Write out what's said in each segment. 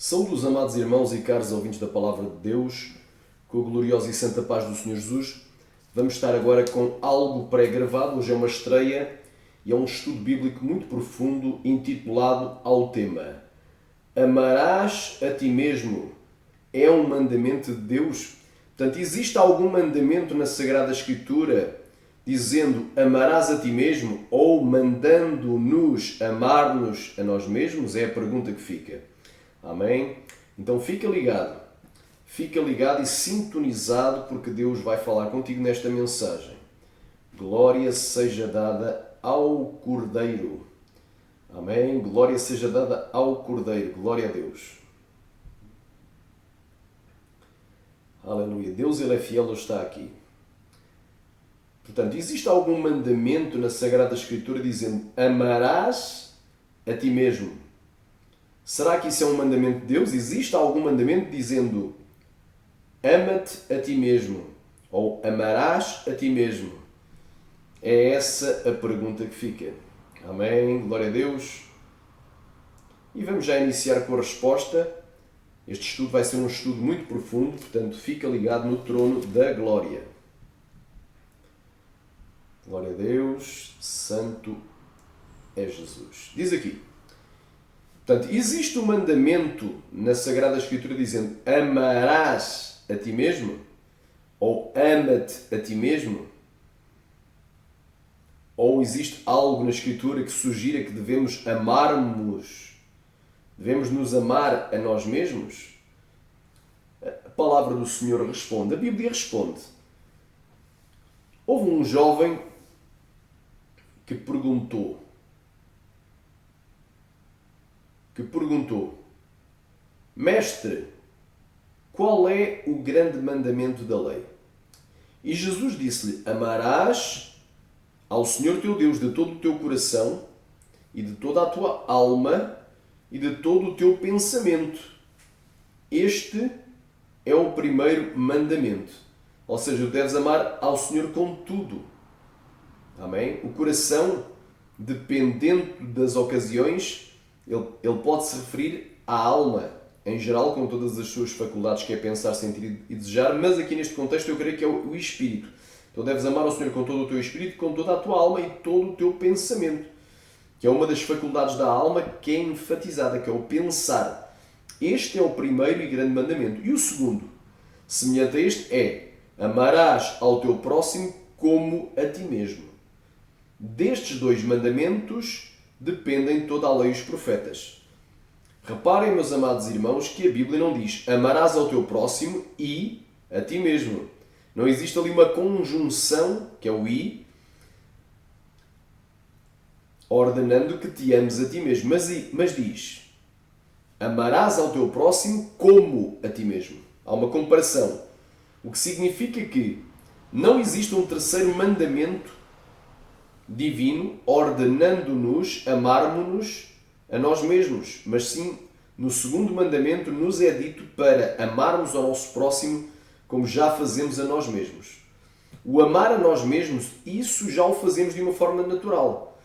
Saúde, amados irmãos e caros ouvintes da Palavra de Deus, com a gloriosa e santa paz do Senhor Jesus. Vamos estar agora com algo pré-gravado, hoje é uma estreia e é um estudo bíblico muito profundo intitulado ao tema Amarás a ti mesmo. É um mandamento de Deus? Portanto, existe algum mandamento na Sagrada Escritura dizendo amarás a ti mesmo ou mandando-nos amar-nos a nós mesmos? É a pergunta que fica. Amém? Então fica ligado e sintonizado porque Deus vai falar contigo nesta mensagem. Glória seja dada ao Cordeiro. Amém? Glória seja dada ao Cordeiro. Glória a Deus. Aleluia. Deus, Ele é fiel, Ele está aqui. Portanto, existe algum mandamento na Sagrada Escritura dizendo amarás a ti mesmo? Será que isso é um mandamento de Deus? Existe algum mandamento dizendo ama-te a ti mesmo? Ou amarás a ti mesmo? É essa a pergunta que fica. Amém? Glória a Deus. E vamos já iniciar com a resposta. Este estudo vai ser um estudo muito profundo, portanto fica ligado no trono da glória. Glória a Deus, santo é Jesus. Diz aqui. Portanto, existe um mandamento na Sagrada Escritura dizendo amarás a ti mesmo? Ou ama-te a ti mesmo? Ou existe algo na Escritura que sugira que devemos devemos nos amar a nós mesmos? A palavra do Senhor responde, a Bíblia responde. Houve um jovem que perguntou, Mestre, qual é o grande mandamento da lei? E Jesus disse-lhe, amarás ao Senhor teu Deus de todo o teu coração e de toda a tua alma e de todo o teu pensamento. Este é o primeiro mandamento. Ou seja, deves amar ao Senhor com tudo. Amém? O coração, dependendo das ocasiões, ele pode se referir à alma, em geral, com todas as suas faculdades, que é pensar, sentir e desejar, mas aqui neste contexto eu creio que é o espírito. Então deves amar ao Senhor com todo o teu espírito, com toda a tua alma e todo o teu pensamento, que é uma das faculdades da alma que é enfatizada, que é o pensar. Este é o primeiro e grande mandamento. E o segundo, semelhante a este, é amarás ao teu próximo como a ti mesmo. Destes dois mandamentos dependem toda a lei e os profetas. Reparem, meus amados irmãos, que a Bíblia não diz amarás ao teu próximo e a ti mesmo. Não existe ali uma conjunção, que é o i, ordenando que te ames a ti mesmo. Mas diz amarás ao teu próximo como a ti mesmo. Há uma comparação. O que significa que não existe um terceiro mandamento divino ordenando-nos amarmos-nos a nós mesmos, mas sim no segundo mandamento nos é dito para amarmos ao nosso próximo como já fazemos a nós mesmos. O amar a nós mesmos, isso já o fazemos de uma forma natural,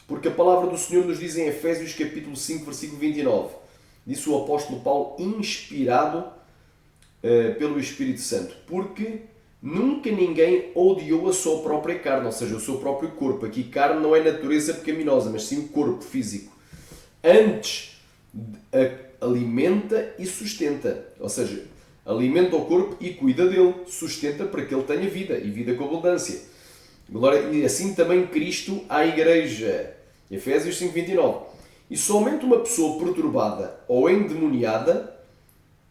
porque a palavra do Senhor nos diz em Efésios capítulo 5, versículo 29, disse o apóstolo Paulo, inspirado pelo Espírito Santo, porque nunca ninguém odiou a sua própria carne, ou seja, o seu próprio corpo. Aqui carne não é natureza pecaminosa, mas sim o corpo físico. Antes, alimenta e sustenta. Ou seja, alimenta o corpo e cuida dele, sustenta para que ele tenha vida, e vida com abundância. E assim também Cristo à Igreja. Efésios 5:29. E somente uma pessoa perturbada ou endemoniada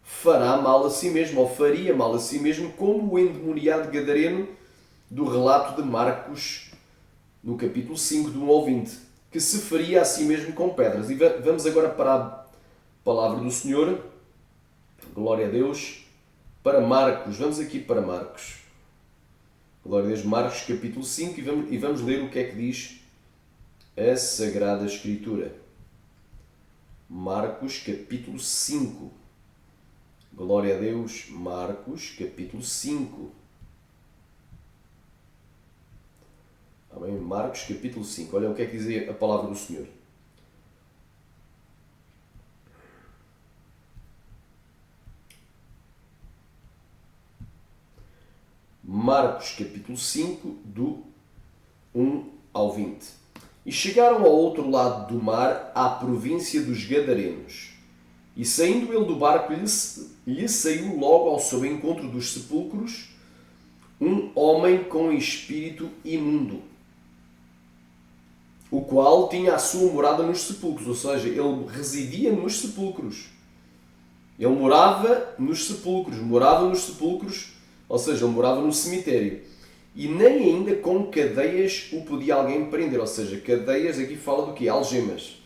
fará mal a si mesmo, ou faria mal a si mesmo, como o endemoniado gadareno do relato de Marcos, no capítulo 5, do 1 ao 20, que se faria a si mesmo com pedras. E vamos agora para a palavra do Senhor, glória a Deus, para Marcos. Vamos aqui para Marcos. Glória a Deus, Marcos capítulo 5, e vamos ler o que é que diz a Sagrada Escritura. Marcos capítulo 5. Glória a Deus, Marcos, capítulo 5. Amém? Marcos, capítulo 5. Olha o que é que diz a palavra do Senhor. Marcos capítulo 5, do 1 ao 20. E chegaram ao outro lado do mar, à província dos Gadarenos. E saindo ele do barco, lhe saiu logo ao seu encontro dos sepulcros um homem com espírito imundo, o qual tinha a sua morada nos sepulcros, ou seja, ele residia nos sepulcros. Ele morava nos sepulcros, ou seja, ele morava no cemitério. E nem ainda com cadeias o podia alguém prender, ou seja, cadeias aqui fala do quê? Algemas.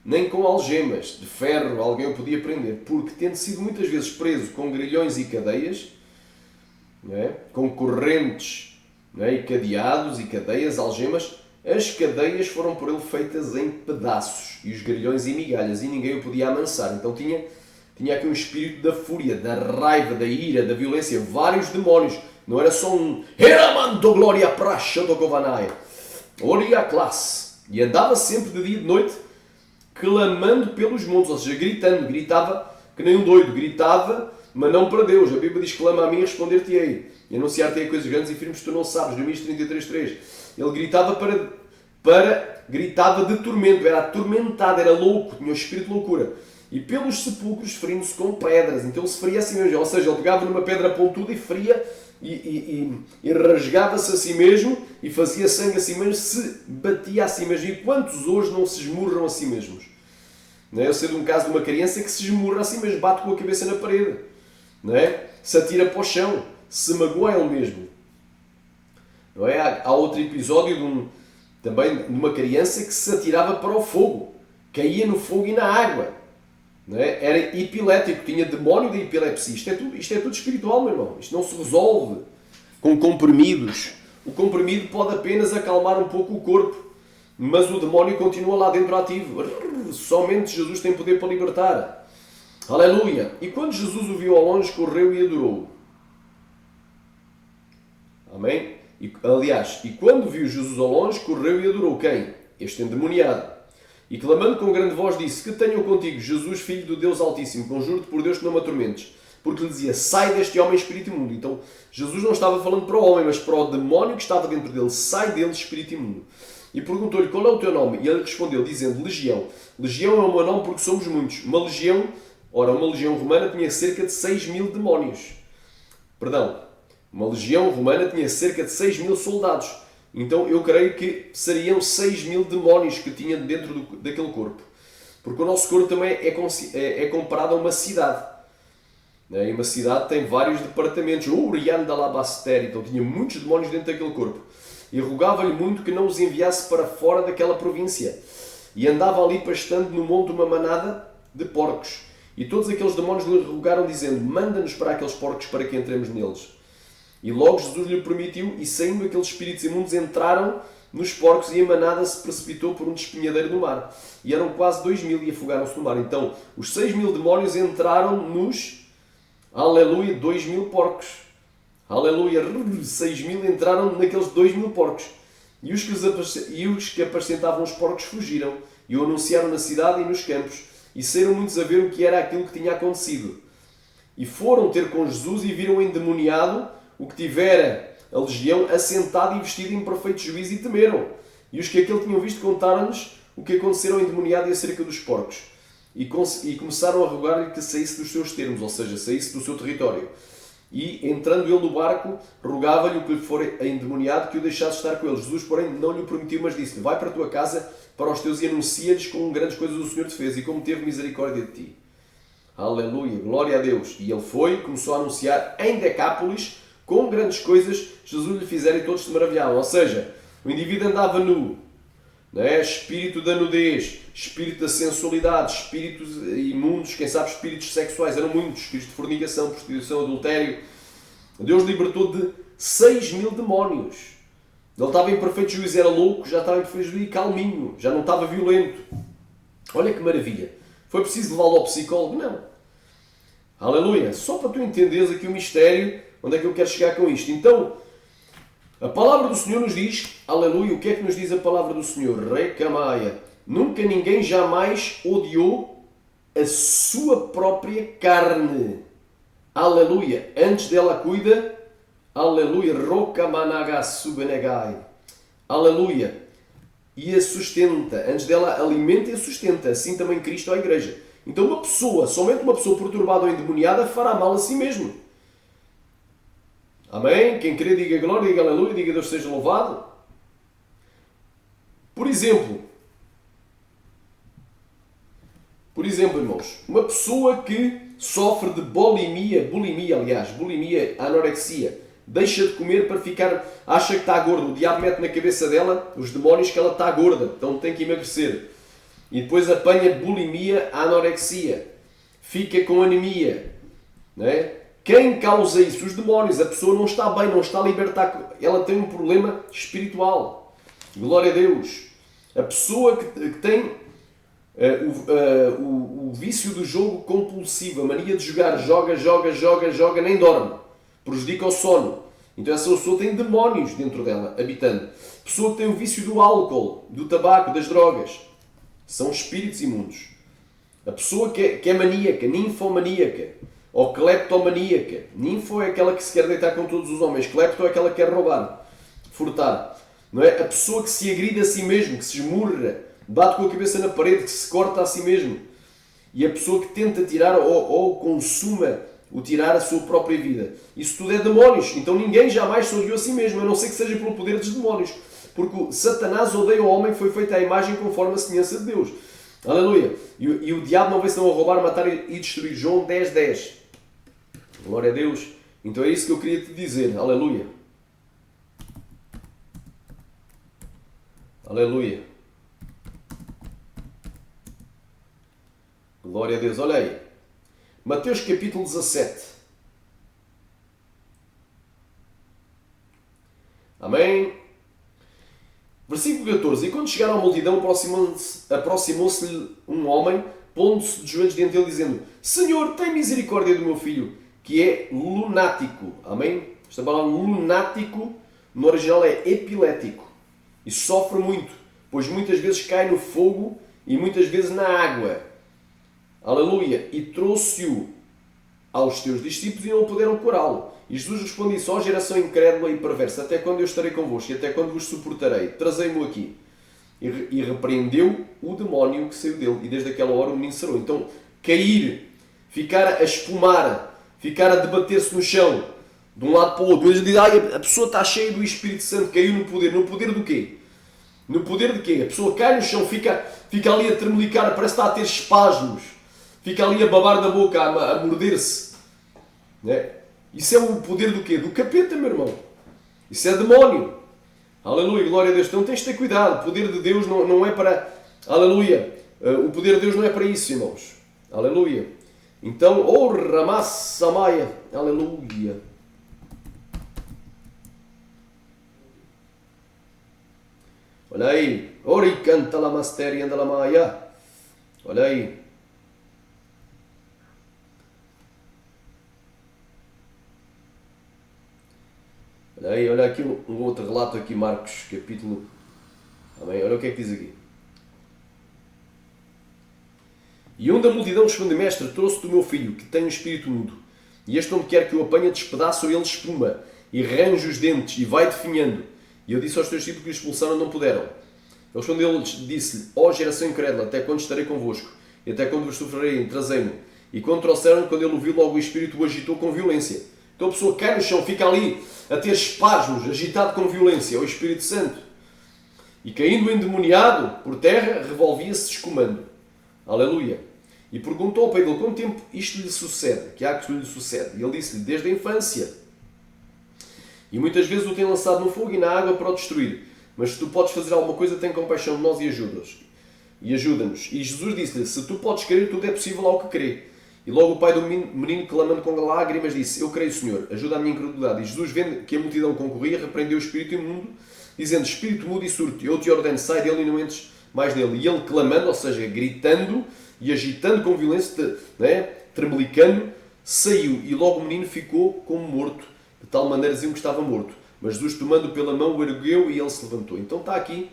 Nem com algemas de ferro alguém o podia prender, porque tendo sido muitas vezes preso com grilhões e cadeias, não é? Com correntes, não é? E cadeados e cadeias, algemas, as cadeias foram por ele feitas em pedaços, e os grilhões em migalhas, e ninguém o podia amansar. Então tinha aqui um espírito da fúria, da raiva, da ira, da violência, vários demónios. Não era só um Heramanto Glória Praxa do Kovanai. Oria classe. E andava sempre de dia e de noite clamando pelos montes, ou seja, gritava que nem um doido, gritava, mas não para Deus. A Bíblia diz: clama a mim e responder-te-ei, e anunciar-te-ei coisas grandes e firmes que tu não sabes. Jeremias 33:3. Ele gritava gritava de tormento, era atormentado, era louco, tinha o espírito de loucura. E pelos sepulcros ferindo-se com pedras. Então ele se feria a si mesmo, ou seja, ele pegava numa pedra pontuda e feria e rasgava-se a si mesmo e fazia sangue a si mesmo, se batia a si mesmo. E quantos hoje não se esmurram a si mesmos? Não é? Eu sei de um caso de uma criança que se esmurra a si mesmo, bate com a cabeça na parede, não é? Se atira para o chão, se magoa a ele mesmo. Não é? Há outro episódio também de uma criança que se atirava para o fogo, caía no fogo e na água. Não é? Era epilético, tinha demónio da epilepsia. Isto é tudo espiritual, meu irmão. Isto não se resolve com comprimidos. O comprimido pode apenas acalmar um pouco o corpo, mas o demónio continua lá dentro ativo. Somente Jesus tem poder para libertar. Aleluia! E quando Jesus o viu ao longe, correu e adorou. Amém? E quando viu Jesus ao longe, correu e adorou quem? Este endemoniado. E clamando com grande voz disse: que tenho contigo, Jesus, filho do Deus Altíssimo, conjuro-te por Deus que não me atormentes. Porque lhe dizia: sai deste homem, espírito imundo. Então Jesus não estava falando para o homem, mas para o demónio que estava dentro dele. Sai dele, espírito imundo. E perguntou-lhe: qual é o teu nome? E ele respondeu dizendo: Legião. Legião é o meu nome porque somos muitos. Uma legião romana tinha cerca de 6.000 demónios. Uma legião romana tinha cerca de 6.000 soldados. Então eu creio que seriam 6.000 demónios que tinha dentro daquele corpo. Porque o nosso corpo também é comparado a uma cidade. E uma cidade tem vários departamentos. Então tinha muitos demónios dentro daquele corpo. E rogava-lhe muito que não os enviasse para fora daquela província. E andava ali pastando no monte uma manada de porcos. E todos aqueles demónios lhe rogaram dizendo: manda-nos para aqueles porcos para que entremos neles. E logo Jesus lhe permitiu, e saindo aqueles espíritos imundos entraram nos porcos, e a manada se precipitou por um despenhadeiro no mar. E eram quase 2.000 e afogaram-se no mar. Então, os 6.000 demónios entraram nos, aleluia, 2.000 porcos. Aleluia, 6.000 entraram naqueles 2.000 porcos. E os que apacentavam os porcos fugiram, e o anunciaram na cidade e nos campos. E saíram muitos a ver o que era aquilo que tinha acontecido. E foram ter com Jesus e viram o endemoniado, o que tivera a legião, assentado e vestido em perfeito juízo, e temeram. E os que aquele tinham visto contaram-lhes o que aconteceu ao endemoniado e acerca dos porcos. E começaram a rogar-lhe que saísse dos seus termos, ou seja, saísse do seu território. E, entrando ele no barco, rogava-lhe o que lhe fora endemoniado que o deixasse estar com eles. Jesus, porém, não lhe o permitiu, mas disse-lhe: vai para a tua casa, para os teus, e anuncia-lhes como grandes coisas o Senhor te fez, e como teve misericórdia de ti. Aleluia, glória a Deus. E ele foi, começou a anunciar em Decápolis, com grandes coisas Jesus lhe fizera, e todos se maravilhavam. Ou seja, o indivíduo andava nu, não é? Espírito da nudez, espírito da sensualidade, espíritos imundos, quem sabe espíritos sexuais, eram muitos, espíritos de fornicação, prostituição, adultério. Deus libertou de 6.000 demónios. Ele estava em perfeito juízo, era louco, já estava em perfeito juízo e calminho, já não estava violento. Olha que maravilha. Foi preciso levá-lo ao psicólogo? Não. Aleluia. Só para tu entenderes aqui o mistério, onde é que eu quero chegar com isto. Então, a palavra do Senhor nos diz, aleluia, o que é que nos diz a palavra do Senhor? Recamaia. Nunca ninguém jamais odiou a sua própria carne. Aleluia. Antes dela cuida, Aleluia. Rokamanagassubenegai. Aleluia. E a sustenta. Antes dela alimenta e a sustenta. Assim também Cristo à igreja. Então uma pessoa, somente uma pessoa perturbada ou endemoniada fará mal a si mesmo. Amém? Quem crê diga glória, diga aleluia, diga Deus seja louvado. Por exemplo, irmãos, uma pessoa que sofre de bulimia, anorexia, deixa de comer para ficar, acha que está gorda, o diabo mete na cabeça dela, os demónios, que ela está gorda, então tem que emagrecer. E depois apanha bulimia, anorexia, fica com anemia, não é? Quem causa isso? Os demónios. A pessoa não está bem, não está a libertar, ela tem um problema espiritual. Glória a Deus. A pessoa que tem o vício do jogo compulsivo, a mania de jogar, joga, nem dorme, prejudica o sono. Então essa pessoa tem demónios dentro dela, habitando. A pessoa que tem o vício do álcool, do tabaco, das drogas, são espíritos imundos. A pessoa que é maníaca, ninfomaníaca, ou cleptomaníaca. Ninfo é aquela que se quer deitar com todos os homens, clepto é aquela que quer roubar, furtar. Não é? A pessoa que se agride a si mesmo, que se esmurra, bate com a cabeça na parede, que se corta a si mesmo. E a pessoa que tenta tirar ou consuma o tirar a sua própria vida. Isso tudo é demónios. Então ninguém jamais se odiou a si mesmo, a não ser que seja pelo poder dos demónios. Porque Satanás odeia o homem que foi feito à imagem conforme a semelhança de Deus. Aleluia. E o diabo não veio senão a roubar, matar e destruir. João 10:10. Glória a Deus. Então é isso que eu queria te dizer. Aleluia. Aleluia. Glória a Deus. Olha aí. Mateus capítulo 17. Amém. Versículo 14. E quando chegaram à multidão, aproximou-se-lhe um homem, pondo-se de joelhos diante dele, dizendo: Senhor, tem misericórdia do meu filho, que é lunático. Amém? Esta palavra lunático, no original é epilético. E sofre muito, pois muitas vezes cai no fogo e muitas vezes na água. Aleluia. E trouxe-o aos teus discípulos e não puderam curá-lo. E Jesus respondeu: ó geração incrédula e perversa, até quando eu estarei convosco e até quando vos suportarei? Trazei-mo aqui. E repreendeu o demónio que saiu dele. E desde aquela hora o menino sarou. Então, cair, ficar a espumar, ficar a debater-se no chão, de um lado para o outro. Eles dizem: a pessoa está cheia do Espírito Santo, caiu no poder. No poder do quê? No poder de quê? A pessoa cai no chão, fica ali a tremelicar, parece que está a ter espasmos. Fica ali a babar da boca, a morder-se. Né? Isso é o poder do quê? Do capeta, meu irmão. Isso é demónio. Aleluia, glória a Deus. Então tens de ter cuidado. O poder de Deus não é para... Aleluia. O poder de Deus não é para isso, irmãos. Aleluia. Então, Ramassamaya. Aleluia. Olha aí. Oricanta la masteria da la maia. Olha aí. Olha aqui um outro relato aqui, Marcos, capítulo... Amém? Olha o que é que diz aqui. E um da multidão responde: Mestre, trouxe-te o meu filho, que tem um espírito mudo. E este homem quer que o apanhe, despedaça ou ele espuma, e range os dentes, e vai definhando. E eu disse aos teus discípulos que o expulsaram, não puderam. Ele respondeu, disse-lhe: ó geração incrédula, até quando estarei convosco? E até quando vos sofrerei? Trazei-mo. E quando trouxeram, quando ele o viu, logo o espírito o agitou com violência. Então a pessoa cai no chão, fica ali a ter espasmos, agitado com violência, é o Espírito Santo. E caindo endemoniado por terra, revolvia-se escumando. Aleluia. E perguntou ao pai dele: quanto tempo isto lhe sucede? Que há que lhe sucede? E ele disse-lhe: desde a infância. E muitas vezes o tem lançado no fogo e na água para o destruir. Mas se tu podes fazer alguma coisa, tem compaixão de nós e ajuda-nos. E Jesus disse-lhe: se tu podes crer, tudo é possível ao que crê. E logo o pai do menino, clamando com lágrimas, disse: eu creio, Senhor, ajuda a minha incredulidade. E Jesus, vendo que a multidão concorria, repreendeu o espírito imundo, dizendo: espírito mudo e surdo, eu te ordeno, sai dele e não entres mais nele. E ele clamando, ou seja, gritando e agitando com violência, tremelicando, saiu. E logo o menino ficou como morto, de tal maneira diziam que estava morto. Mas Jesus, tomando pela mão, o ergueu e ele se levantou. Então está aqui,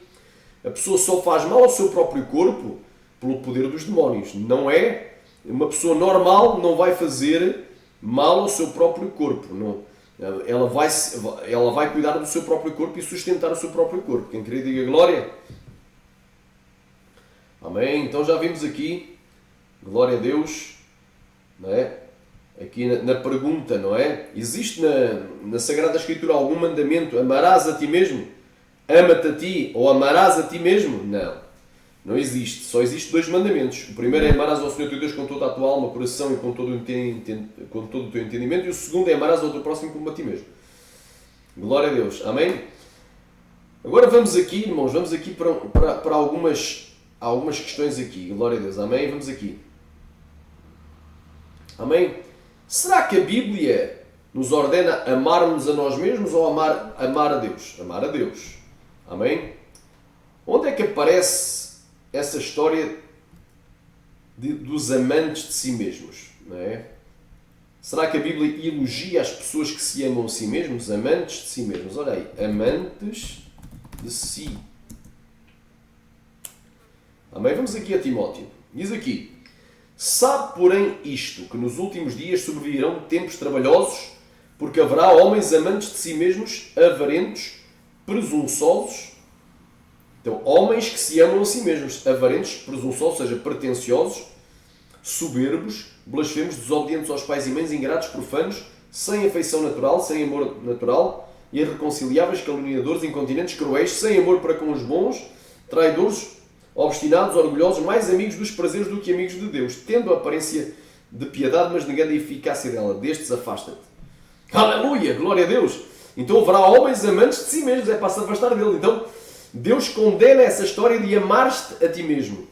a pessoa só faz mal ao seu próprio corpo pelo poder dos demónios. Não é... Uma pessoa normal não vai fazer mal ao seu próprio corpo. Não. ela vai cuidar do seu próprio corpo e sustentar o seu próprio corpo. Quem queria diga glória. Amém? Então já vimos aqui, glória a Deus, não é? Aqui na pergunta, não é? Existe na Sagrada Escritura algum mandamento? Amarás a ti mesmo? Ama-te a ti ou amarás a ti mesmo? Não. Não existe. Só existem dois mandamentos. O primeiro é amarás ao Senhor teu Deus com toda a tua alma, coração e com todo o teu entendimento. E o segundo é amarás ao teu próximo como a ti mesmo. Glória a Deus. Amém? Agora vamos aqui, irmãos, vamos aqui para algumas questões aqui. Glória a Deus. Amém? Vamos aqui. Amém? Será que a Bíblia nos ordena amarmos a nós mesmos ou amar a Deus? Amar a Deus. Amém? Onde é que aparece essa história dos amantes de si mesmos? Não é? Será que a Bíblia elogia as pessoas que se amam a si mesmos? Amantes de si mesmos. Olha aí. Amantes de si. Amém? Vamos aqui a Timóteo. Diz aqui. Sabe, porém, isto, que nos últimos dias sobrevirão tempos trabalhosos, porque haverá homens amantes de si mesmos, avarentos, presunçosos. Então, homens que se amam a si mesmos, avarentos, presunçosos, ou seja, pretenciosos, soberbos, blasfemos, desobedientes aos pais e mães, ingratos, profanos, sem afeição natural, sem amor natural, irreconciliáveis, caluniadores, incontinentes, cruéis, sem amor para com os bons, traidores, obstinados, orgulhosos, mais amigos dos prazeres do que amigos de Deus, tendo a aparência de piedade, mas negando a eficácia dela. Destes afasta-te. Aleluia! Glória a Deus! Então haverá homens amantes de si mesmos, é para se afastar dele. Então Deus condena essa história de amar-te a ti mesmo.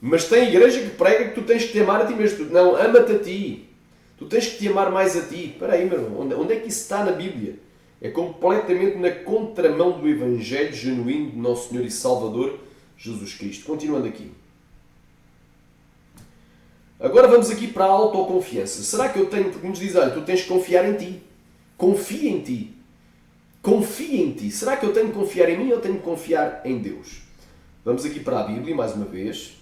Mas tem igreja que prega que tu tens que te amar a ti mesmo. Não, ama-te a ti. Tu tens que te amar mais a ti. Espera aí, meu irmão. Onde é que isso está na Bíblia? É completamente na contramão do Evangelho genuíno de Nosso Senhor e Salvador Jesus Cristo. Continuando aqui. Agora vamos aqui para a autoconfiança. Será que eu tenho... Porque nos diz, olha, tu tens que confiar em ti. Confia em ti. Confia em ti. Será que eu tenho que confiar em mim ou tenho que confiar em Deus? Vamos aqui para a Bíblia, mais uma vez.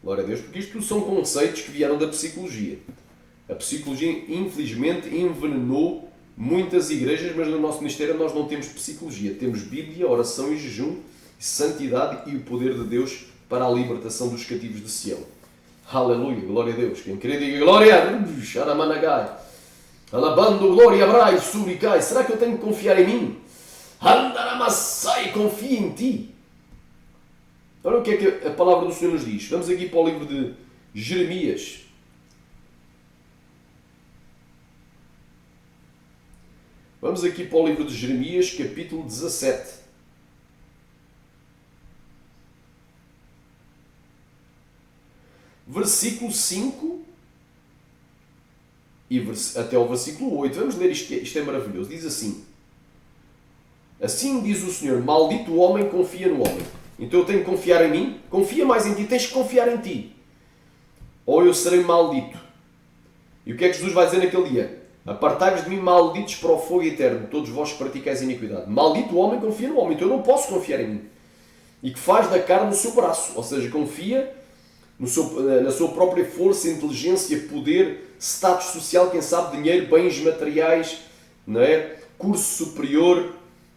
Glória a Deus. Porque isto são conceitos que vieram da psicologia. A psicologia, infelizmente, envenenou muitas igrejas, mas no nosso ministério nós não temos psicologia. Temos Bíblia, oração e jejum, santidade e o poder de Deus para a libertação dos cativos de Sião. Aleluia, glória a Deus. Quem querer diga glória, Sharamanagai. Alabando, glória, Abrai, Suricai. Será que eu tenho que confiar em mim? Andaramassai, confia em ti. Olha o que é que a palavra do Senhor nos diz. Vamos aqui para o livro de Jeremias. Vamos aqui para o livro de Jeremias, capítulo 17. Versículo 5 e até ao versículo 8. Vamos ler isto, isto é maravilhoso. Diz assim. Assim diz o Senhor, maldito o homem confia no homem. Então eu tenho que confiar em mim? Confia mais em ti, tens que confiar em ti. Ou eu serei maldito. E o que é que Jesus vai dizer naquele dia? Apartai-vos de mim, malditos, para o fogo eterno, todos vós que praticais iniquidade. Maldito o homem confia no homem, então eu não posso confiar em mim. E que faz da carne o seu braço, ou seja, confia na sua própria força, inteligência, poder, status social, quem sabe, dinheiro, bens materiais, não é? Curso superior,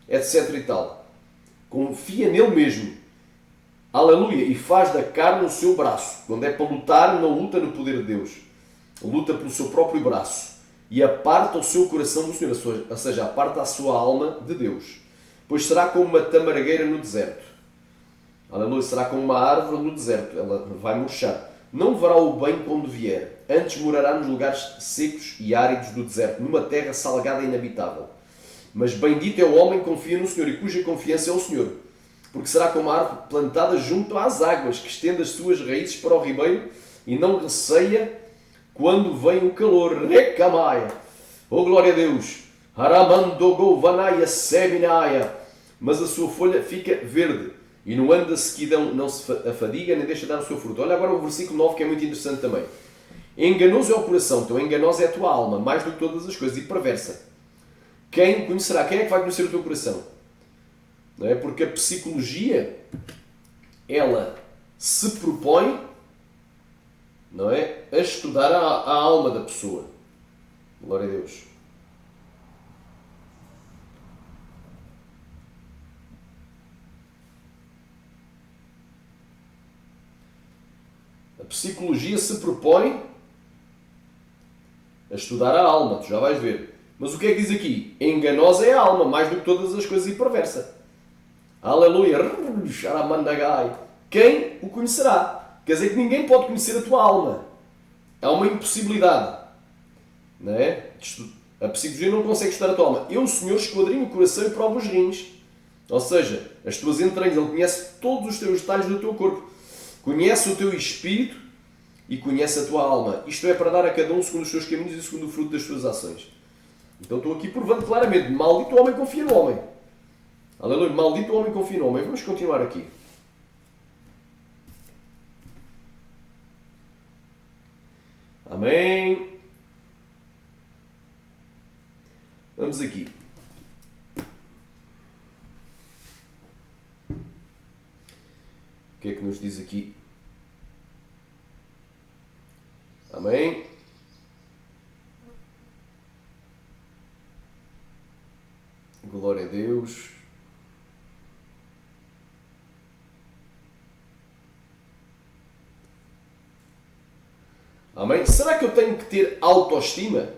etc. e tal. Confia nele mesmo. Aleluia! E faz da carne o seu braço. Quando é para lutar, não luta no poder de Deus. Luta pelo seu próprio braço. E aparta o seu coração do Senhor, ou seja, aparta a sua alma de Deus. Pois será como uma tamargueira no deserto. Aleluia, será como uma árvore no deserto, ela vai murchar. Não verá o bem quando vier, antes morará nos lugares secos e áridos do deserto, numa terra salgada e inabitável. Mas bendito é o homem que confia no Senhor e cuja confiança é o Senhor. Porque será como uma árvore plantada junto às águas, que estende as suas raízes para o ribeiro e não receia quando vem o calor. Recamaia. Oh, glória a Deus. Haramandogovanaya seminaya. Mas a sua folha fica verde. E no ano da sequidão não se afadiga, nem deixa de dar o seu fruto. Olha agora o versículo 9, que é muito interessante também. Enganoso é o coração, então enganosa é a tua alma, mais do que todas as coisas, e perversa. Quem conhecerá? Quem é que vai conhecer o teu coração? Não é? Porque a psicologia, ela se propõe, não é, a estudar a alma da pessoa. Glória a Deus. psicologia se propõe a estudar a alma, tu já vais ver. Mas o que é que diz aqui? Enganosa é a alma, mais do que todas as coisas, e perversa. Aleluia! Quem o conhecerá? Quer dizer que ninguém pode conhecer a tua alma. Há uma impossibilidade. Não é? A psicologia não consegue estudar a tua alma. Eu, o Senhor, esquadrinho o coração e provo os rins. Ou seja, as tuas entranhas. Ele conhece todos os teus detalhes do teu corpo. Conhece o teu espírito e conhece a tua alma. Isto é para dar a cada um segundo os seus caminhos e segundo o fruto das suas ações. Então estou aqui provando claramente. Maldito o homem confia no homem. Aleluia. Maldito o homem confia no homem. Vamos continuar aqui. Amém. Vamos aqui. O que é que nos diz aqui? Amém. Glória a Deus. Amém? Será que eu tenho que ter autoestima?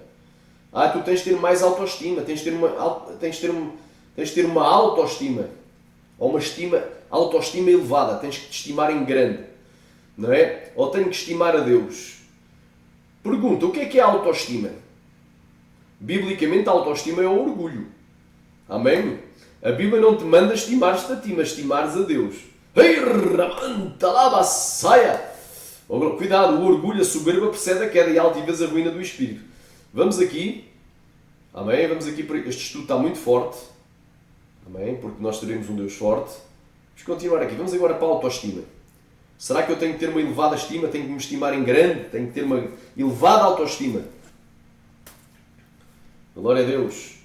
Tu tens de ter mais autoestima, tens de ter uma autoestima, ou uma autoestima elevada, tens que te estimar em grande, não é? Ou tenho que estimar a Deus? Pergunta, o que é a autoestima? Biblicamente a autoestima é o orgulho. Amém? A Bíblia não te manda estimar-te a ti, mas estimares a Deus. Cuidado, o orgulho, a soberba precede a queda e a altivez a ruína do espírito. Vamos aqui. Amém? Vamos aqui. Este estudo está muito forte. Amém? Porque nós teremos um Deus forte. Vamos continuar aqui. Vamos agora para a autoestima. Será que eu tenho que ter uma elevada estima? Tenho que me estimar em grande? Tenho que ter uma elevada autoestima? Glória a Deus.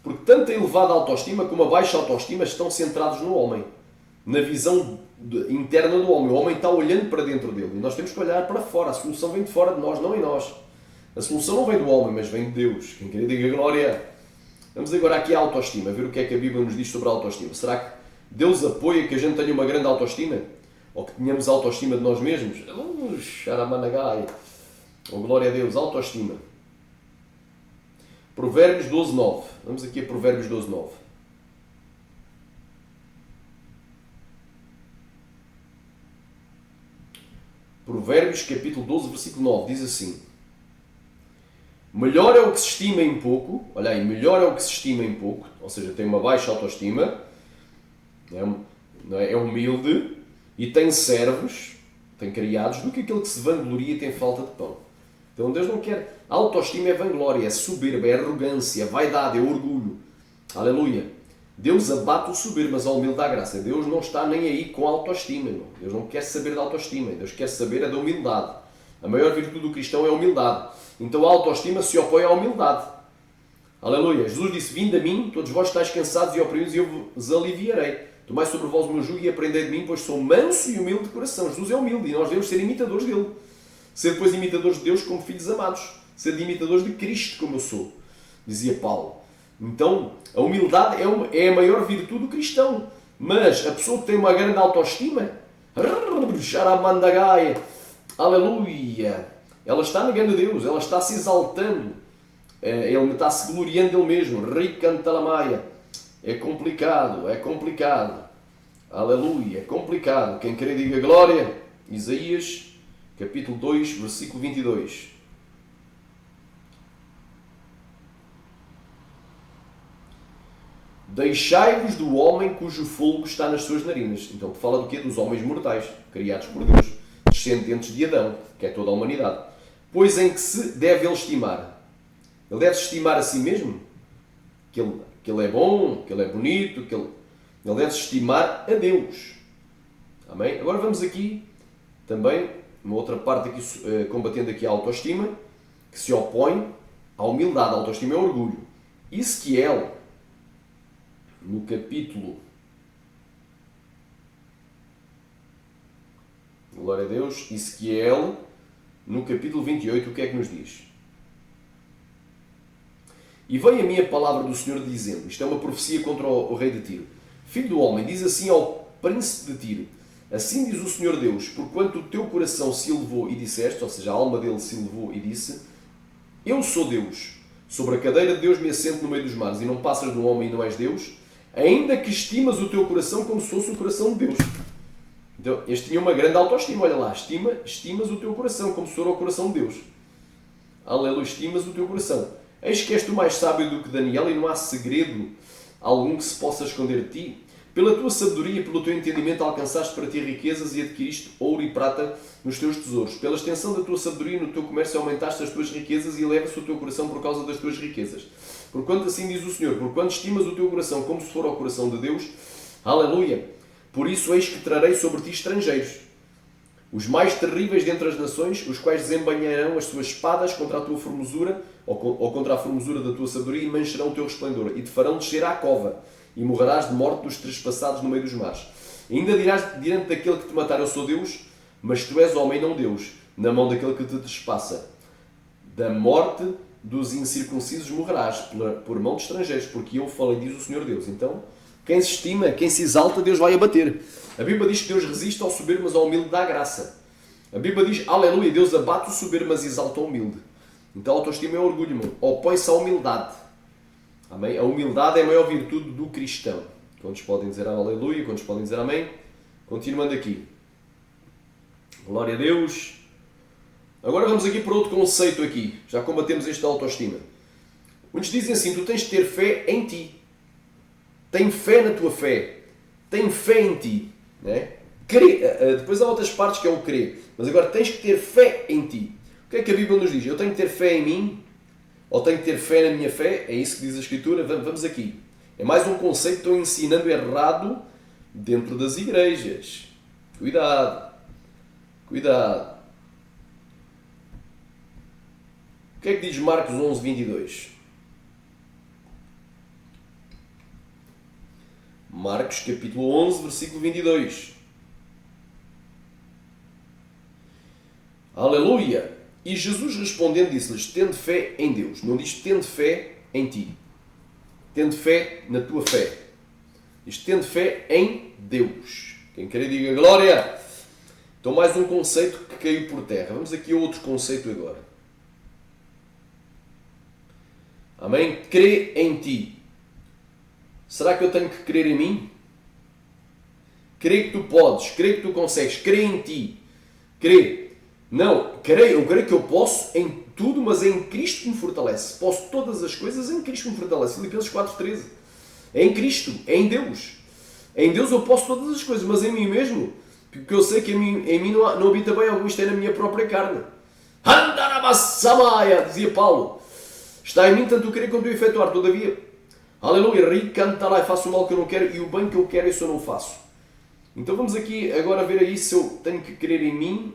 Porque tanto a elevada autoestima como a baixa autoestima estão centrados no homem. Na visão interna do homem. O homem está olhando para dentro dele. E nós temos que olhar para fora. A solução vem de fora de nós, não em nós. A solução não vem do homem, mas vem de Deus. Quem quer diga glória. Vamos agora aqui à autoestima. Ver o que é que a Bíblia nos diz sobre a autoestima. Será que Deus apoia que a gente tenha uma grande autoestima? Ou que tenhamos autoestima de nós mesmos? Glória a Deus. Autoestima. Provérbios 12:9. Vamos aqui a Provérbios 12:9. Provérbios capítulo 12, versículo 9. Diz assim: melhor é o que se estima em pouco. Olha aí, melhor é o que se estima em pouco. Ou seja, tem uma baixa autoestima. É humilde. E tem servos. Tem criados. Do que aquele que se vangloria e tem falta de pão. Então Deus não quer. A autoestima é vanglória, é soberba, é arrogância, é vaidade, é orgulho. Aleluia. Deus abate o soberbo, mas a humilde dá graça. Deus não está nem aí com a autoestima. Irmão. Deus não quer saber da autoestima. Deus quer saber da humildade. A maior virtude do cristão é a humildade. Então a autoestima se opõe à humildade. Aleluia. Jesus disse: vinde a mim, todos vós estáis cansados e oprimidos, e eu vos aliviarei. Tomai sobre vós o meu jugo e aprendei de mim, pois sou manso e humilde de coração. Jesus é humilde e nós devemos ser imitadores dele. Ser depois imitadores de Deus como filhos amados. Ser imitadores de Cristo como eu sou. Dizia Paulo. Então, a humildade é a maior virtude do cristão. Mas a pessoa que tem uma grande autoestima, aleluia, ela está negando a Deus, ela está se exaltando, ele está se gloriando dele mesmo. Ricantalamaia. É complicado, aleluia, é complicado. Quem quer diga glória. Isaías capítulo 2, versículo 22. Deixai-vos do homem cujo fôlego está nas suas narinas. Então fala do quê? Dos homens mortais, criados por Deus, descendentes de Adão, que é toda a humanidade. Pois em que se deve ele estimar? Ele deve se estimar a si mesmo? Que ele é bom, que ele é bonito, ele deve se estimar a Deus. Amém? Agora vamos aqui também, uma outra parte aqui, combatendo aqui a autoestima, que se opõe à humildade. A autoestima é orgulho. Ezequiel, no capítulo, glória a Deus, Ezequiel, no capítulo 28, o que é que nos diz? E veio a mim a palavra do Senhor dizendo, isto é uma profecia contra o rei de Tiro: filho do homem, diz assim ao príncipe de Tiro: Assim diz o Senhor Deus, porquanto o teu coração se elevou e disseste, ou seja, a alma dele se elevou e disse, eu sou Deus, sobre a cadeira de Deus me assento no meio dos mares, e não passas de um homem e não és Deus, ainda que estimas o teu coração como se fosse o coração de Deus. Então, este tinha uma grande autoestima, olha lá, estimas o teu coração como se fosse o coração de Deus. Aleluia, estimas o teu coração. Eis que és tu mais sábio do que Daniel e não há segredo algum que se possa esconder de ti. Pela tua sabedoria e pelo teu entendimento alcançaste para ti riquezas e adquiriste ouro e prata nos teus tesouros. Pela extensão da tua sabedoria no teu comércio aumentaste as tuas riquezas e eleva-se o teu coração por causa das tuas riquezas. Porquanto assim diz o Senhor, porquanto estimas o teu coração como se for ao coração de Deus, aleluia, por isso eis que trarei sobre ti estrangeiros, os mais terríveis dentre as nações, os quais desembainharão as suas espadas contra a tua formosura, ou contra a formosura da tua sabedoria, e mancharão o teu resplendor, e te farão descer à cova, e morrerás de morte dos trespassados no meio dos mares. E ainda dirás diante daquele que te matar, eu sou Deus, mas tu és homem, não Deus, na mão daquele que te trespassa. Da morte dos incircuncisos morrerás, por mão de estrangeiros, porque eu falei, diz o Senhor Deus. Então, quem se estima, quem se exalta, Deus vai abater. A Bíblia diz que Deus resiste ao soberbo, mas ao humilde dá graça. A Bíblia diz, aleluia, Deus abate o soberbo, mas exalta o humilde. Então a autoestima é orgulho, irmão. Opõe-se à humildade. Amém? A humildade é a maior virtude do cristão. Quantos podem dizer aleluia? Quantos podem dizer amém? Continuando aqui. Glória a Deus. Agora vamos aqui para outro conceito aqui. Já combatemos este da autoestima. Muitos dizem assim, tu tens de ter fé em ti. Tem fé na tua fé. Tem fé em ti. Né? Depois há outras partes que é o crer. Mas agora tens que ter fé em ti. O que é que a Bíblia nos diz? Eu tenho que ter fé em mim? Ou tenho que ter fé na minha fé? É isso que diz a Escritura? Vamos aqui. É mais um conceito que estão ensinando errado dentro das igrejas. Cuidado. Cuidado. O que é que diz Marcos 11, 22? Marcos capítulo 11, versículo 22. Aleluia! E Jesus respondendo disse-lhes, tende fé em Deus. Não diz tende fé em ti. Tende fé na tua fé. Diz tende fé em Deus. Quem quer diga glória. Então mais um conceito que caiu por terra. Vamos aqui a outro conceito agora. Amém? Crê em ti. Será que eu tenho que crer em mim? Crê que tu podes. Crê que tu consegues. Crê em ti. Crê. Não, eu creio que eu posso em tudo, mas é em Cristo que me fortalece. Posso todas as coisas em Cristo que me fortalece. Filipenses 4,13. É em Cristo, é em Deus. Em Deus eu posso todas as coisas, mas em mim mesmo, porque eu sei que em mim não habita bem algum, isto é na minha própria carne. Andarabassamaya, dizia Paulo. Está em mim tanto o querer quanto o efetuar, todavia. Aleluia, rico, cantará, faço o mal que eu não quero e o bem que eu quero isso eu não faço. Então vamos aqui agora ver aí se eu tenho que crer em mim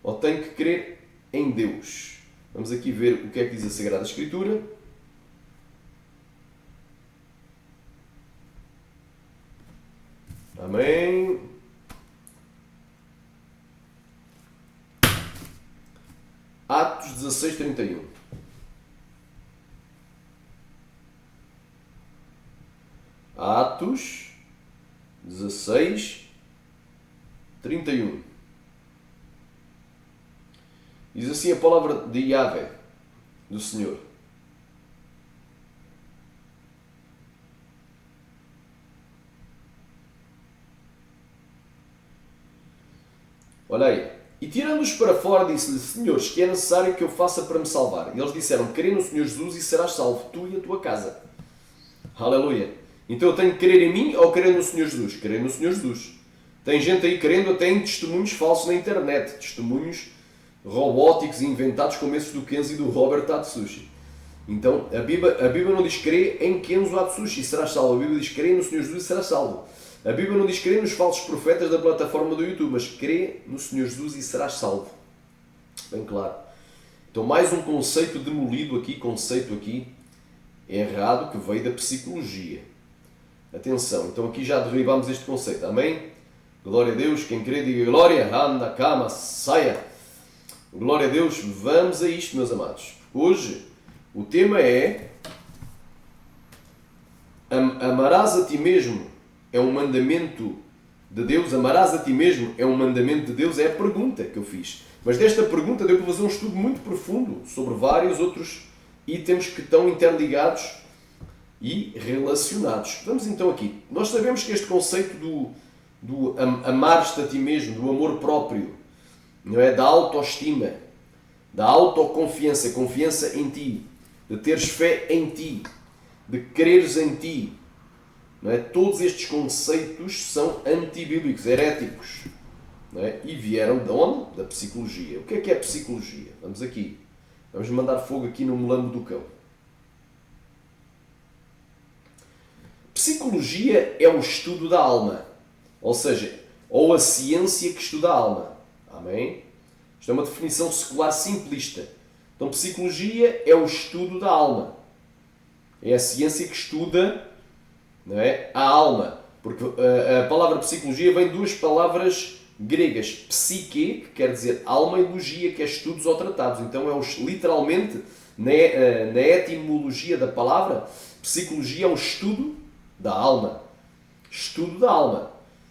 ou tenho que crer em Deus. Vamos aqui ver o que é que diz a Sagrada Escritura. Amém. Atos 16, 31. Atos 16, 31. Diz assim a palavra de Yahvé, do Senhor. Olha aí. E tirando-os para fora, disse-lhe, senhores, que é necessário que eu faça para me salvar? E eles disseram, crê no Senhor Jesus e serás salvo, tu e a tua casa. Aleluia. Então eu tenho que crer em mim ou crer no Senhor Jesus? Crer no Senhor Jesus. Tem gente aí crendo até em testemunhos falsos na internet. Testemunhos robóticos inventados como esses do Kenzo e do Robert Atsushi. Então a Bíblia não diz crê em Kenzo Atsushi e serás salvo. A Bíblia diz crê no Senhor Jesus e serás salvo. A Bíblia não diz crê nos falsos profetas da plataforma do YouTube, mas crê no Senhor Jesus e serás salvo. Bem claro. Então mais um conceito demolido aqui, errado, que veio da psicologia. Atenção, então aqui já derribamos este conceito, amém? Glória a Deus, quem crê diga glória, anda, cama, saia. Glória a Deus, vamos a isto, meus amados. Hoje o tema é amarás a ti mesmo, é um mandamento de Deus, amarás a ti mesmo, é um mandamento de Deus, é a pergunta que eu fiz. Mas desta pergunta deu para fazer um estudo muito profundo sobre vários outros itens que estão interligados e relacionados. Vamos então aqui. Nós sabemos que este conceito do amar-te a ti mesmo, do amor próprio, não é? Da autoestima, da autoconfiança, confiança em ti, de teres fé em ti, de creres em ti, não é? Todos estes conceitos são antibíblicos, heréticos, não é? E vieram de onde? Da psicologia. O que é psicologia? Vamos aqui. Vamos mandar fogo aqui no melambo do cão. Psicologia é o estudo da alma, ou seja, ou a ciência que estuda a alma. Amém? Isto é uma definição secular simplista. Então, psicologia é o estudo da alma. É a ciência que estuda, não é, a alma. Porque a palavra psicologia vem de duas palavras gregas. Psique, que quer dizer alma, e logia, que é estudos ou tratados. Então, literalmente, na etimologia da palavra, psicologia é um estudo da alma. Estudo da alma.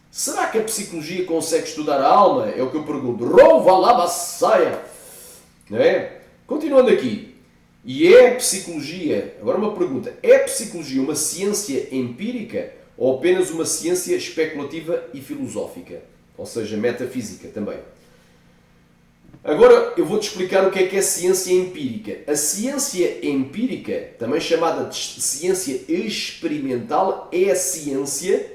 Será que a psicologia consegue estudar a alma? É o que eu pergunto. Rouva lá bassaia! Não é? Continuando aqui. E é psicologia, agora uma pergunta, é psicologia uma ciência empírica ou apenas uma ciência especulativa e filosófica? Ou seja, metafísica também. Agora eu vou-te explicar o que é ciência empírica. A ciência empírica, também chamada de ciência experimental, é a ciência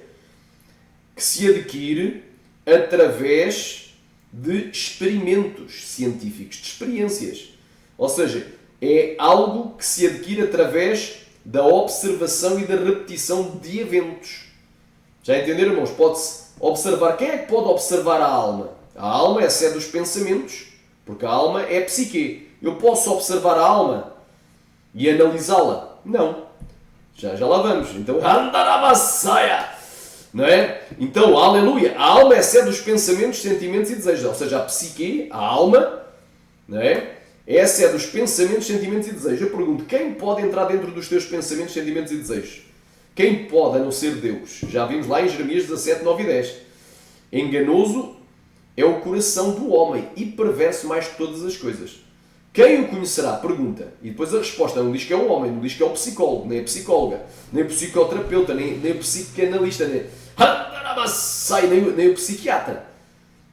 que se adquire através de experimentos científicos, de experiências. Ou seja, é algo que se adquire através da observação e da repetição de eventos. Já entenderam, irmãos? Pode-se observar. Quem é que pode observar a alma? A alma é a sede dos pensamentos, porque a alma é psique. Eu posso observar a alma e analisá-la? Não. Já lá vamos. Então, andarabassaia! Não é? Então, aleluia! A alma é a sede dos pensamentos, sentimentos e desejos. Ou seja, a psique, a alma, não é? Essa é dos pensamentos, sentimentos e desejos. Eu pergunto, quem pode entrar dentro dos teus pensamentos, sentimentos e desejos? Quem pode, a não ser Deus? Já vimos lá em Jeremias 17, 9 e 10. Enganoso é o coração do homem e perverso mais que todas as coisas. Quem o conhecerá? Pergunta. E depois a resposta não diz que é o homem, não diz que é o psicólogo, nem a psicóloga, nem o psicoterapeuta, nem o psicanalista, nem o psiquiatra.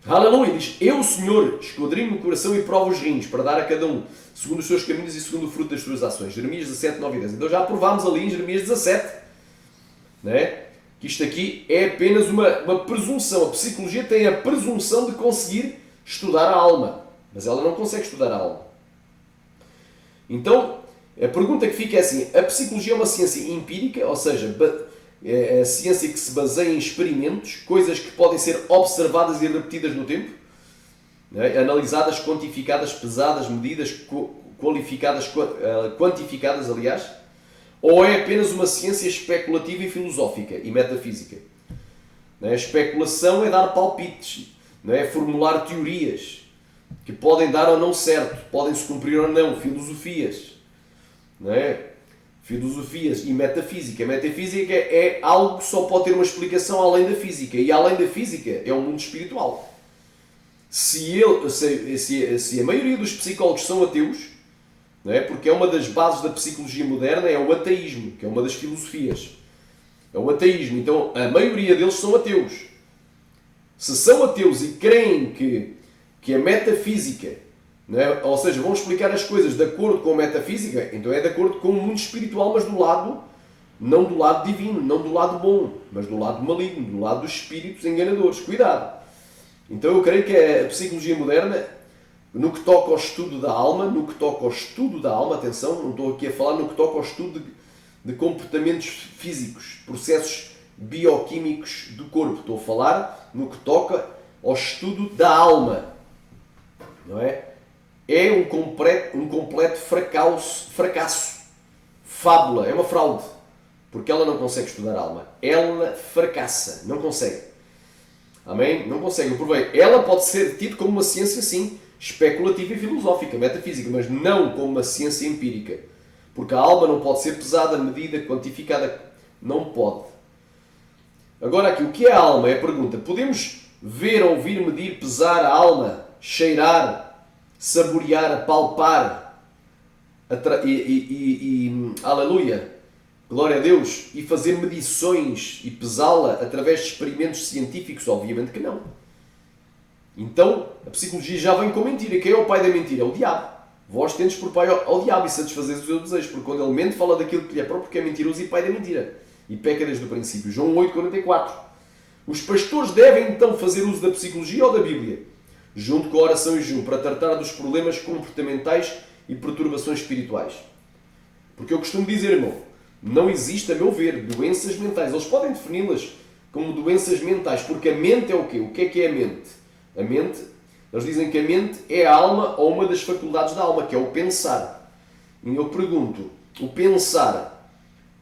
Aleluia! Diz, eu, Senhor, esquadrinho o coração e provo os rins, para dar a cada um, segundo os seus caminhos e segundo o fruto das suas ações. Jeremias 17, 9 e 10. Então já provámos ali em Jeremias 17, não é? Que isto aqui é apenas uma presunção. A psicologia tem a presunção de conseguir estudar a alma, mas ela não consegue estudar a alma. Então, a pergunta que fica é assim, a psicologia é uma ciência empírica, ou seja, é a ciência que se baseia em experimentos, coisas que podem ser observadas e repetidas no tempo, né? Analisadas, quantificadas, pesadas, medidas, qualificadas, quantificadas, aliás, ou é apenas uma ciência especulativa e filosófica e metafísica? Né? A especulação é dar palpites, né? É formular teorias que podem dar ou não certo, podem se cumprir ou não, filosofias, né? Filosofias e metafísica. A metafísica é algo que só pode ter uma explicação além da física. E além da física é um mundo espiritual. Se a maioria dos psicólogos são ateus, não é? Porque é uma das bases da psicologia moderna, é o ateísmo, que é uma das filosofias. É o ateísmo. Então a maioria deles são ateus. Se são ateus e creem que a metafísica, não é? Ou seja, vão explicar as coisas de acordo com a metafísica, então é de acordo com o mundo espiritual, mas do lado, não do lado divino, não do lado bom, mas do lado maligno, do lado dos espíritos enganadores. Cuidado! Então eu creio que a psicologia moderna, no que toca ao estudo da alma, atenção, não estou aqui a falar no que toca ao estudo de comportamentos físicos, processos bioquímicos do corpo, estou a falar no que toca ao estudo da alma, não é? É um completo fracasso, fábula, é uma fraude, porque ela não consegue estudar a alma. Ela fracassa, não consegue. Amém? Não consegue, eu provei. Ela pode ser tida como uma ciência, sim, especulativa e filosófica, metafísica, mas não como uma ciência empírica. Porque a alma não pode ser pesada, medida, quantificada. Não pode. Agora aqui, o que é a alma? É a pergunta. Podemos ver, ouvir, medir, pesar a alma, cheirar, saborear, apalpar, aleluia, glória a Deus, e fazer medições e pesá-la através de experimentos científicos? Obviamente que não. Então, a psicologia já vem com mentira. Quem é o pai da mentira? É o diabo. Vós tendes por pai ao diabo e satisfazeis o seu desejo, porque quando ele mente, fala daquilo que lhe é próprio, que é mentiroso e pai da mentira. E peca desde o princípio. João 8,44. Os pastores devem então fazer uso da psicologia ou da Bíblia, junto com a oração e jejum, para tratar dos problemas comportamentais e perturbações espirituais. Porque eu costumo dizer, irmão, não existe, a meu ver, doenças mentais. Eles podem defini-las como doenças mentais, porque a mente é o quê? O que é a mente? A mente, eles dizem que a mente é a alma ou uma das faculdades da alma, que é o pensar. E eu pergunto, o pensar,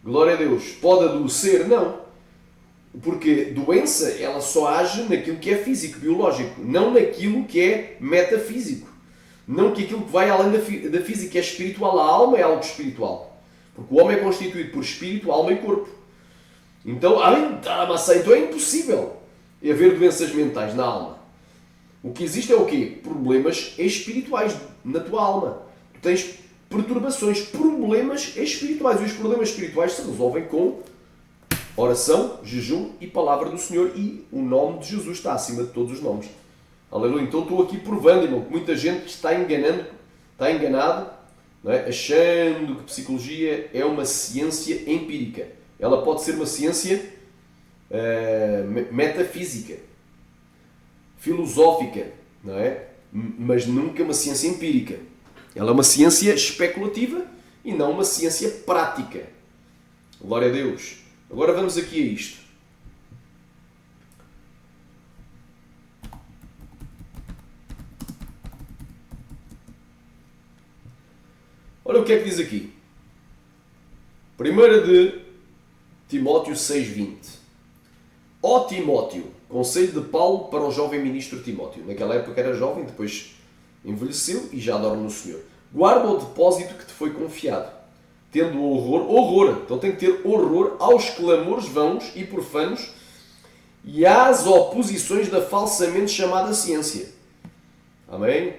glória a Deus, pode adoecer? Não. Porque doença, ela só age naquilo que é físico, biológico, não naquilo que é metafísico. Não que aquilo que vai além da física é espiritual. A alma é algo espiritual. Porque o homem é constituído por espírito, alma e corpo. Então, então é impossível haver doenças mentais na alma. O que existe é o quê? Problemas espirituais na tua alma. Tu tens perturbações, problemas espirituais. E os problemas espirituais se resolvem com oração, jejum e palavra do Senhor. E o nome de Jesus está acima de todos os nomes. Aleluia. Então estou aqui provando, irmão, que muita gente está enganado, não é? Achando que psicologia é uma ciência empírica. Ela pode ser uma ciência metafísica, filosófica, não é? Mas nunca uma ciência empírica. Ela é uma ciência especulativa e não uma ciência prática. Glória a Deus. Agora vamos aqui a isto. Olha o que é que diz aqui. 1 de Timóteo 6,20. Ó Timóteo, conselho de Paulo para o jovem ministro Timóteo. Naquela época era jovem, depois envelheceu e já dorme no Senhor. Guarda o depósito que te foi confiado, tendo horror, então tem que ter horror aos clamores vãos e profanos e às oposições da falsamente chamada ciência. Amém?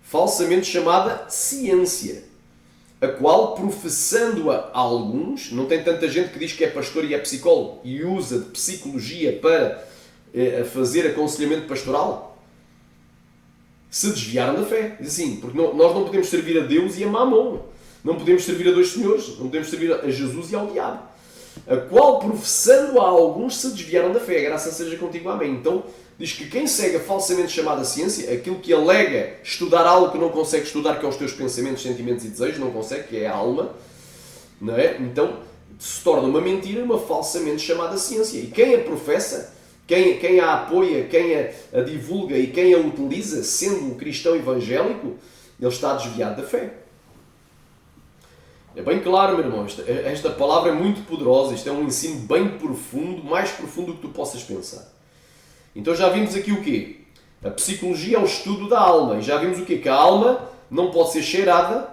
Falsamente chamada ciência, a qual, professando-a alguns, não tem tanta gente que diz que é pastor e é psicólogo e usa de psicologia para fazer aconselhamento pastoral, se desviaram da fé. Diz assim, porque nós não podemos servir a Deus e a Mamon. Não podemos servir a dois senhores. Não podemos servir a Jesus e ao diabo. A qual, professando a alguns, se desviaram da fé. A graça seja contigo. Amém. Então, diz que quem segue a falsamente chamada ciência, aquilo que alega estudar algo que não consegue estudar, que é os teus pensamentos, sentimentos e desejos, não consegue, que é a alma, não é? Então, se torna uma mentira, uma falsamente chamada ciência. E quem a professa, quem a apoia, quem a divulga e quem a utiliza, sendo um cristão evangélico, ele está desviado da fé. É bem claro, meu irmão, esta palavra é muito poderosa, isto é um ensino bem profundo, mais profundo do que tu possas pensar. Então já vimos aqui o quê? A psicologia é o estudo da alma. E já vimos o quê? Que a alma não pode ser cheirada,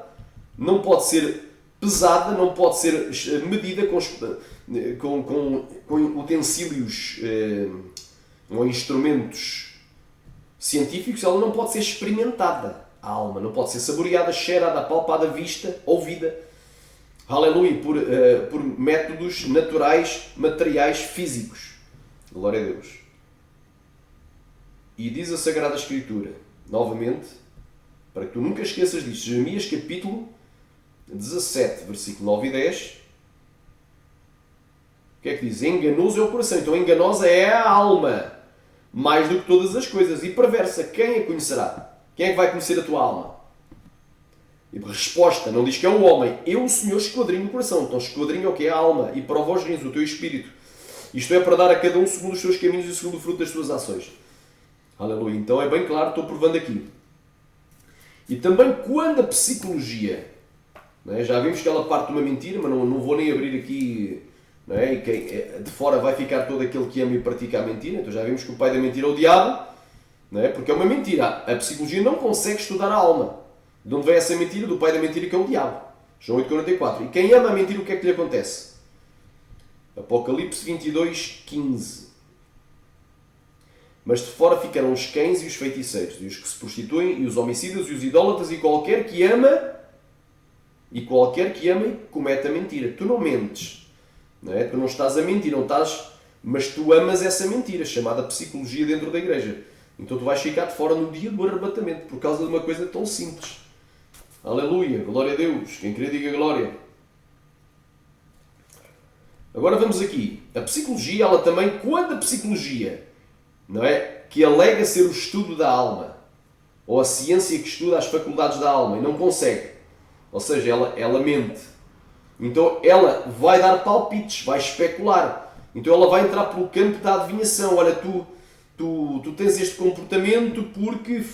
não pode ser pesada, não pode ser medida com utensílios ou instrumentos científicos. Ela não pode ser experimentada. A alma não pode ser saboreada, cheirada, apalpada, vista, ouvida. Aleluia! Por métodos naturais, materiais, físicos. Glória a Deus. E diz a Sagrada Escritura, novamente, para que tu nunca esqueças disto, Jeremias capítulo 17, versículo 9 e 10. O que é que diz? Enganoso é o coração. Então enganosa é a alma, mais do que todas as coisas. E perversa, quem a conhecerá? Quem é que vai conhecer a tua alma? E resposta, não diz que é um homem. Eu, o Senhor, esquadrinho o coração. Então esquadrinho é o que é a alma. E prova os rins, o teu espírito. Isto é para dar a cada um segundo os seus caminhos e segundo o fruto das suas ações. Aleluia. Então é bem claro, estou provando aqui. E também quando a psicologia, não é? Já vimos que ela parte de uma mentira, mas não vou nem abrir aqui, não é? E quem de fora vai ficar todo aquele que ama e pratica a mentira. Então já vimos que o pai da mentira é o diabo, não é? Porque é uma mentira. A psicologia não consegue estudar a alma. De onde vem essa mentira? Do pai da mentira, que é o diabo. João 8,44. E quem ama a mentira, o que é que lhe acontece? Apocalipse 22, 15. Mas de fora ficarão os cães e os feiticeiros, e os que se prostituem, e os homicidas, e os idólatras, e qualquer que ama e cometa mentira. Tu não mentes. Não é? Tu não estás a mentir, não estás, mas tu amas essa mentira, chamada psicologia dentro da igreja. Então tu vais ficar de fora no dia do arrebatamento, por causa de uma coisa tão simples. Aleluia, glória a Deus. Quem querer diga glória. Agora vamos aqui. A psicologia, ela também, quando a psicologia, não é, que alega ser o estudo da alma, ou a ciência que estuda as faculdades da alma e não consegue, ou seja, ela mente, então ela vai dar palpites, vai especular, então ela vai entrar pelo campo da adivinhação. Olha, tu tens este comportamento porque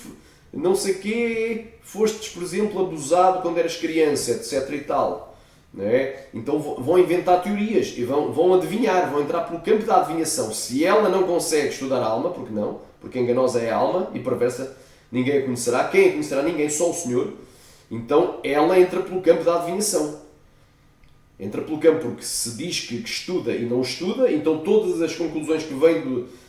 não sei quê, fostes, por exemplo, abusado quando eras criança, etc e tal. Não é? Então vão inventar teorias e vão adivinhar, vão entrar pelo campo da adivinhação. Se ela não consegue estudar a alma, porque não? Porque enganosa é a alma e perversa ninguém a conhecerá. Quem a conhecerá? Ninguém, só o Senhor. Então ela entra pelo campo da adivinhação. Entra pelo campo porque se diz que estuda e não estuda, então todas as conclusões que vêm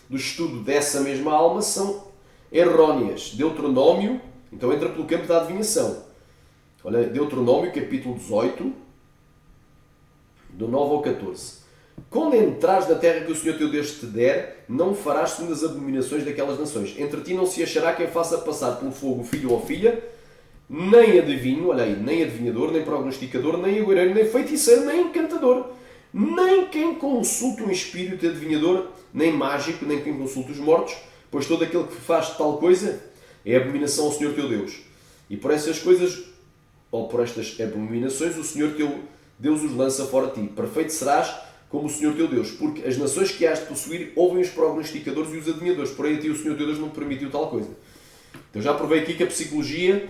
do estudo dessa mesma alma são erróneas. Deuteronômio, então entra pelo campo da adivinhação. Olha, Deuteronômio, capítulo 18, do 9 ao 14. Quando entrares na terra que o Senhor teu Deus te der, não farás segundo as abominações daquelas nações. Entre ti não se achará quem faça passar pelo fogo filho ou filha, nem adivinho, olha aí, nem adivinhador, nem prognosticador, nem agoureiro, nem feiticeiro, nem encantador, nem quem consulta um espírito adivinhador, nem mágico, nem quem consulta os mortos, pois todo aquele que faz tal coisa é abominação ao Senhor teu Deus. E por essas coisas, ou por estas abominações, o Senhor teu Deus os lança fora de ti. Perfeito serás como o Senhor teu Deus, porque as nações que has de possuir ouvem os prognosticadores e os adivinhadores, porém a ti o Senhor teu Deus não te permitiu tal coisa. Então já provei aqui que a psicologia,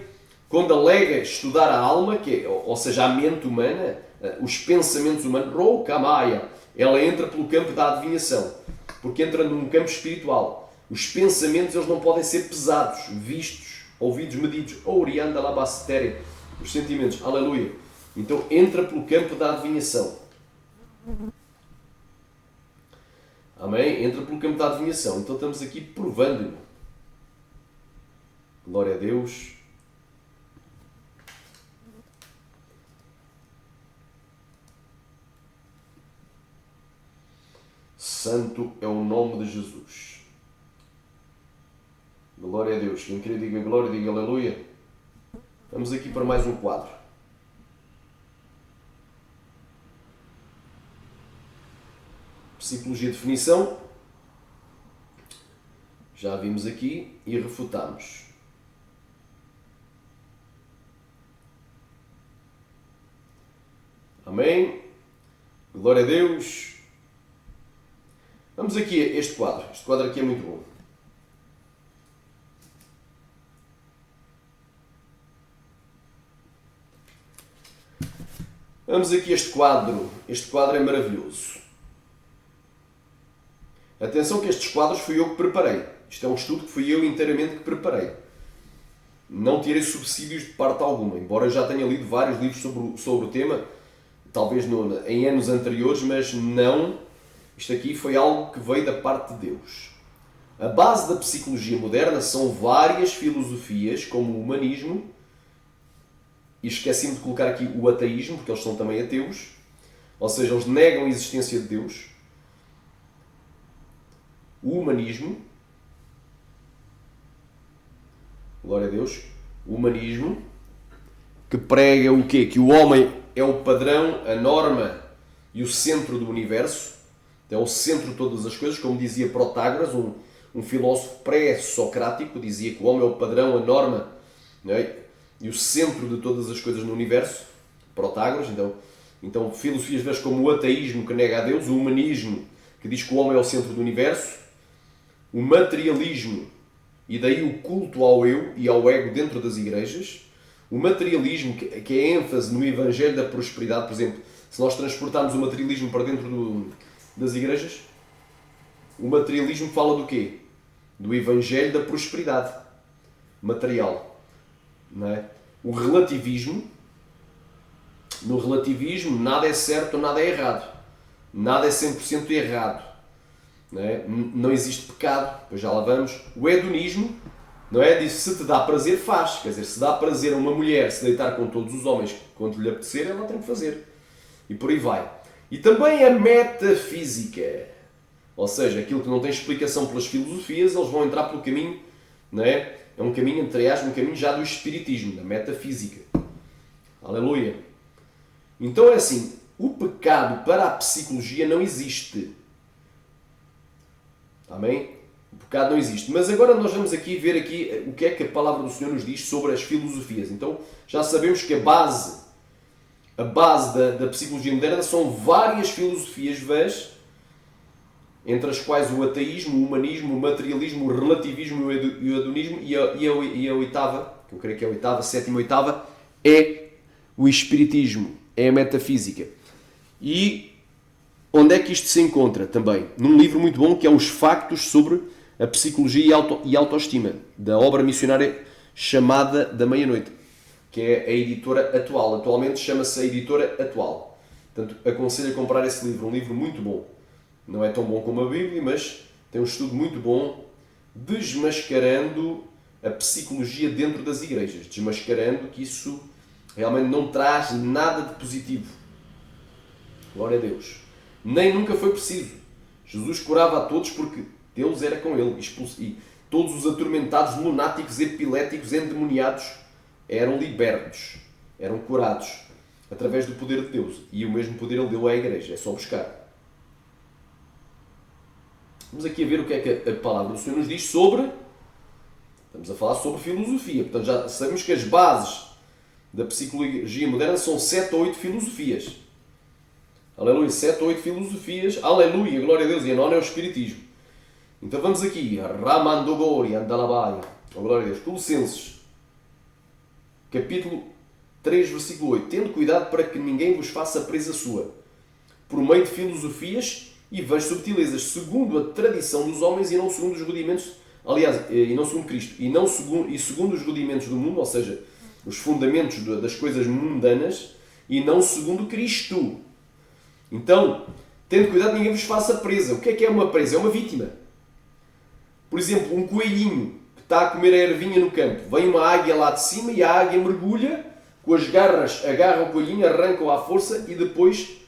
quando alega estudar a alma, que é, ou seja, a mente humana, os pensamentos humanos, Roukamaya, ela entra pelo campo da adivinhação, porque entra num campo espiritual. Os pensamentos, eles não podem ser pesados, vistos, ouvidos, medidos. Orianda labasteria, os sentimentos, aleluia. Então entra pelo campo da adivinhação. Amém? Entra pelo campo da adivinhação. Então estamos aqui provando-lhe. Glória a Deus. Santo é o nome de Jesus. Glória a Deus. Quem querer diga glória, diga aleluia. Vamos aqui para mais um quadro. Psicologia de definição. Já vimos aqui e refutamos. Amém? Glória a Deus. Vamos aqui a este quadro. Este quadro aqui é muito bom. Vamos aqui a este quadro. Este quadro é maravilhoso. Atenção que estes quadros fui eu que preparei. Isto é um estudo que fui eu inteiramente que preparei. Não tirei subsídios de parte alguma, embora eu já tenha lido vários livros sobre o tema, talvez em anos anteriores, mas não. Isto aqui foi algo que veio da parte de Deus. A base da psicologia moderna são várias filosofias, como o humanismo, e esqueci-me de colocar aqui o ateísmo, porque eles são também ateus, ou seja, eles negam a existência de Deus. O humanismo, glória a Deus, o humanismo, que prega o quê? Que o homem é o padrão, a norma e o centro do universo, é o centro de todas as coisas, como dizia Protágoras, um filósofo pré-socrático, dizia que o homem é o padrão, a norma, não é? E o centro de todas as coisas no universo, Protágoras. Então filosofias vezes como o ateísmo, que nega a Deus, o humanismo, que diz que o homem é o centro do universo, o materialismo, e daí o culto ao eu e ao ego dentro das igrejas, o materialismo, que é ênfase no evangelho da prosperidade. Por exemplo, se nós transportarmos o materialismo para dentro das igrejas, o materialismo fala do quê? Do evangelho da prosperidade material, não é? O relativismo, no relativismo nada é certo, nada é errado, Nada é 100% errado. Não é? Não existe pecado, depois já lá vamos. O hedonismo, não é? Diz se te dá prazer, faz. Quer dizer, se dá prazer a uma mulher se deitar com todos os homens quando lhe apetecer, ela tem que fazer. E por aí vai. E também a metafísica. Ou seja, aquilo que não tem explicação pelas filosofias, eles vão entrar pelo caminho, não é? É um caminho, entre aspas, um caminho já do espiritismo, da metafísica. Aleluia. Então é assim, o pecado para a psicologia não existe. Amém? O pecado não existe. Mas agora nós vamos aqui ver aqui o que é que a palavra do Senhor nos diz sobre as filosofias. Então já sabemos que a base da psicologia moderna são várias filosofias vãs, entre as quais o ateísmo, o humanismo, o materialismo, o relativismo e o hedonismo, e a oitava, que eu creio que é a oitava, sétima, oitava, é o espiritismo, é a metafísica. E onde é que isto se encontra também? Num livro muito bom que é Os Factos sobre a Psicologia e Autoestima, da obra missionária chamada Da Meia-Noite, que é a editora Atual. Atualmente chama-se a editora Atual. Portanto, aconselho a comprar esse livro, um livro muito bom. Não é tão bom como a Bíblia, mas tem um estudo muito bom desmascarando a psicologia dentro das igrejas. Desmascarando que isso realmente não traz nada de positivo. Glória a Deus. Nem nunca foi preciso. Jesus curava a todos porque Deus era com ele. E todos os atormentados, lunáticos, epiléticos, endemoniados eram libertos. Eram curados através do poder de Deus. E o mesmo poder ele deu à igreja. É só buscar. Vamos aqui a ver o que é que a palavra do Senhor nos diz sobre... Estamos a falar sobre filosofia. Portanto, já sabemos que as bases da psicologia moderna são 7 ou 8 filosofias. Aleluia, 7 ou 8 filosofias. Aleluia, glória a Deus. E a nona é o Espiritismo. Então vamos aqui. Ramandogori, Andalabaia. Oh, glória a Deus. Colossenses, capítulo 3, versículo 8. Tendo cuidado para que ninguém vos faça presa sua, por meio de filosofias e vãs subtilezas, segundo a tradição dos homens e não segundo os rudimentos, aliás, e não segundo Cristo, e segundo os rudimentos do mundo, ou seja, os fundamentos das coisas mundanas, e não segundo Cristo. Então, tendo cuidado, ninguém vos faça presa. O que é uma presa? É uma vítima. Por exemplo, um coelhinho que está a comer a ervinha no campo. Vem uma águia lá de cima e a águia mergulha, com as garras agarra o coelhinho, arranca-o à força e depois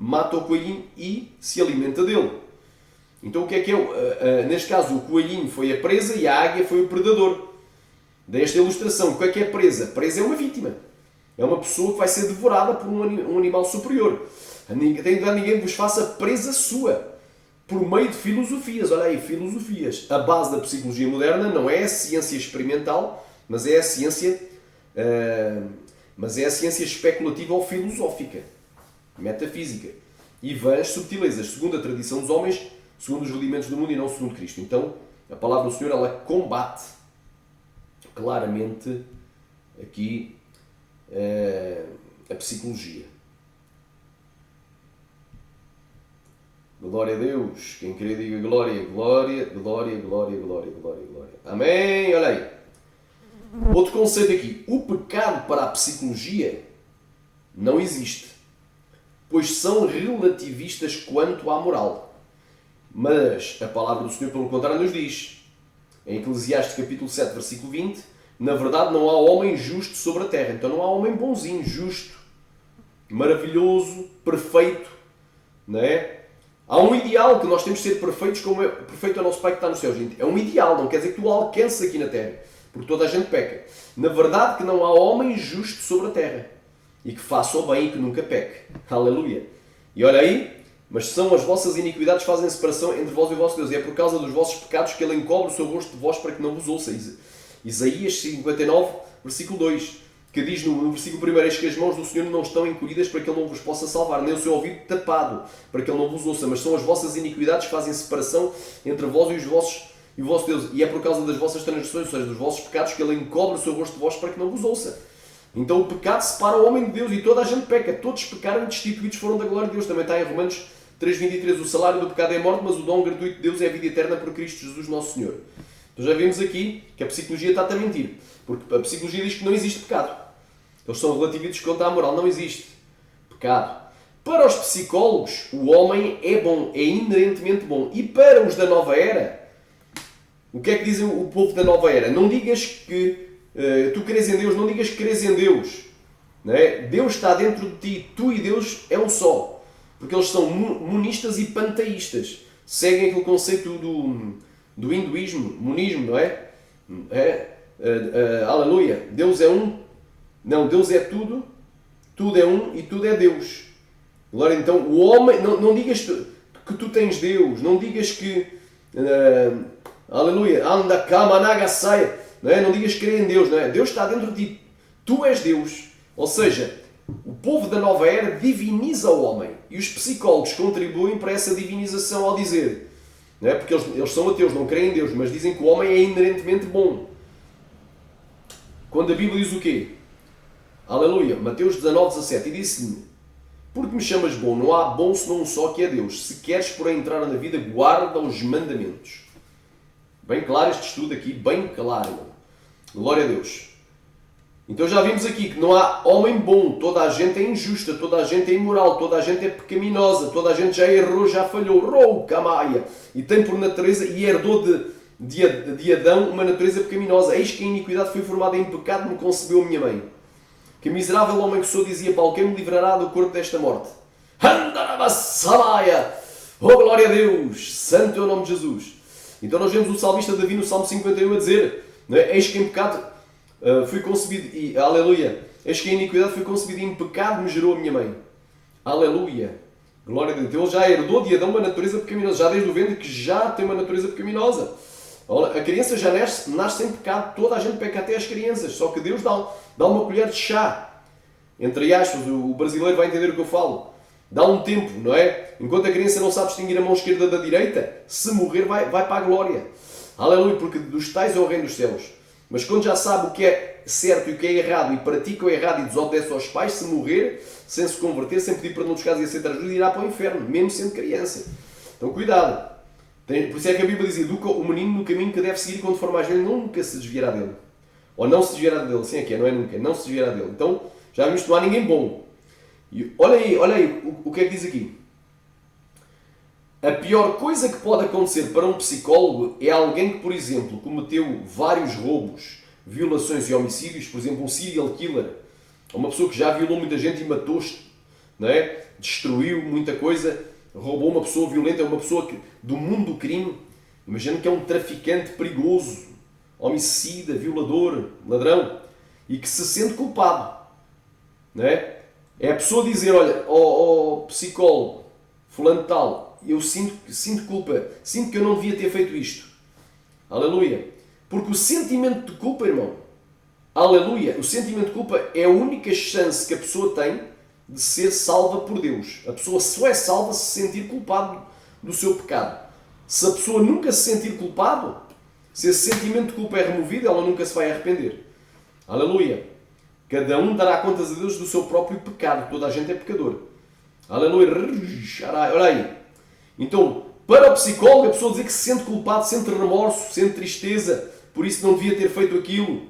mata o coelhinho e se alimenta dele. Então o que é? Neste caso, o coelhinho foi a presa e a águia foi o predador. Desta ilustração, o que é presa? Presa é uma vítima. É uma pessoa que vai ser devorada por um animal superior. Ninguém vos faça presa sua. Por meio de filosofias. Olha aí, filosofias. A base da psicologia moderna não é a ciência experimental, mas é a ciência especulativa ou filosófica. Metafísica. E vãs subtilezas, segundo a tradição dos homens, segundo os rudimentos do mundo e não segundo Cristo. Então, a palavra do Senhor, ela combate claramente aqui a psicologia. Glória a Deus. Quem crê diga glória, glória, glória, glória, glória, glória, glória. Amém. Olha aí. Outro conceito aqui. O pecado para a psicologia não existe, pois são relativistas quanto à moral. Mas a palavra do Senhor, pelo contrário, nos diz, em Eclesiastes capítulo 7, versículo 20, na verdade não há homem justo sobre a terra. Então não há homem bonzinho, justo, maravilhoso, perfeito. Não é? Há um ideal que nós temos de ser perfeitos, como perfeito é o nosso Pai que está no céu, gente. É um ideal, não quer dizer que tu alcances aqui na terra, porque toda a gente peca. Na verdade que não há homem justo sobre a terra, e que faça o bem e que nunca peque. Aleluia. E olha aí, mas são as vossas iniquidades que fazem separação entre vós e o vosso Deus, e é por causa dos vossos pecados que Ele encobre o seu rosto de vós para que não vos ouça. Isaías 59, versículo 2. Que diz no versículo 1, eis que as mãos do Senhor não estão encolhidas para que Ele não vos possa salvar, nem o seu ouvido tapado para que Ele não vos ouça, mas são as vossas iniquidades que fazem separação entre vós e o vosso Deus, e é por causa das vossas transgressões, ou seja, dos vossos pecados, que Ele encobre o seu rosto de vós para que não vos ouça. Então o pecado separa o homem de Deus e toda a gente peca, todos pecaram e destituídos foram da glória de Deus. Também está em Romanos 3,23, o salário do pecado é a morte, mas o dom gratuito de Deus é a vida eterna por Cristo Jesus nosso Senhor. Então já vimos aqui que a psicologia está a mentir, porque a psicologia diz que não existe pecado. Eles são relativistas quanto à moral, não existe pecado. para os psicólogos, o homem é bom, é inerentemente bom. E para os da nova era, o que é que diz o povo da nova era? Não digas que tu crês em Deus, não digas que crês em Deus. Não é? Deus está dentro de ti, tu e Deus é um só. Porque eles são monistas e panteístas. Seguem aquele conceito do hinduísmo, monismo, não é? Aleluia. Deus é um. Não, Deus é tudo. Tudo é um e tudo é Deus. Agora então, o homem. Não digas que tu tens Deus. Não digas que. Aleluia. Anda, cama, naga, saia. Não é? Não digas que crê em Deus. Não é? Deus está dentro de ti. Tu és Deus. Ou seja, o povo da nova era diviniza o homem. E os psicólogos contribuem para essa divinização ao dizer. Não é? Porque eles são ateus, não creem em Deus, mas dizem que o homem é inerentemente bom. Quando a Bíblia diz o quê? Aleluia. Mateus 19:17. E disse-lhe: porque me chamas bom? Não há bom senão um só, que é Deus. Se queres, porém, entrar na vida, guarda os mandamentos. Bem claro este estudo aqui, bem claro. Glória a Deus. Então já vimos aqui que não há homem bom, toda a gente é injusta, toda a gente é imoral, toda a gente é pecaminosa, toda a gente já errou, já falhou, camaia, e tem por natureza, e herdou de Adão uma natureza pecaminosa. Eis que a iniquidade foi formada em pecado, me concebeu a minha mãe. Que miserável homem que sou, dizia Paulo, quem me livrará do corpo desta morte? Andarabassamaya! Oh, glória a Deus! Santo é o nome de Jesus! Então nós vemos o salmista Davi no Salmo 51 a dizer, não é? Eis que em pecado fui concebido, e aleluia, eis que a iniquidade foi concebida e em pecado me gerou a minha mãe. Aleluia! Glória a Deus! Então ele já herdou de Adão uma natureza pecaminosa, já desde o ventre que já tem uma natureza pecaminosa. A criança já nasce sem pecado, toda a gente peca, até as crianças, só que Deus dá uma colher de chá. Entre aspas, o brasileiro vai entender o que eu falo. Dá um tempo, não é? Enquanto a criança não sabe distinguir a mão esquerda da direita, se morrer vai para a glória. Aleluia, porque dos tais é o reino dos céus. Mas quando já sabe o que é certo e o que é errado, e pratica o errado e desobedece aos pais, se morrer, sem se converter, sem pedir perdão dos casos e aceitar ajuda, irá para o inferno, mesmo sendo criança. Então cuidado. Por isso é que a Bíblia diz, educa o menino no caminho que deve seguir, e quando for mais velho nunca se desviará dele. Ou não se desviará dele, assim é que é, não é nunca, não se desviará dele. Então, já vimos que não há ninguém bom. E olha aí o que é que diz aqui. A pior coisa que pode acontecer para um psicólogo é alguém que, por exemplo, cometeu vários roubos, violações e homicídios, por exemplo, um serial killer, uma pessoa que já violou muita gente e matou-se, não é? Destruiu muita coisa, roubou uma pessoa violenta, é uma pessoa do mundo do crime. Imagina que é um traficante perigoso, homicida, violador, ladrão, e que se sente culpado. Não é? É a pessoa dizer, olha, psicólogo, fulano tal, eu sinto culpa, sinto que eu não devia ter feito isto. Aleluia. Porque o sentimento de culpa, irmão, aleluia, o sentimento de culpa é a única chance que a pessoa tem de ser salva por Deus. A pessoa só é salva se se sentir culpado do seu pecado. Se a pessoa nunca se sentir culpado, se esse sentimento de culpa é removido, ela nunca se vai arrepender. Aleluia. Cada um dará contas a Deus do seu próprio pecado. Toda a gente é pecador. Aleluia. Olha aí. Então, para o psicólogo, a pessoa dizer que se sente culpado, sente remorso, sente tristeza, por isso não devia ter feito aquilo.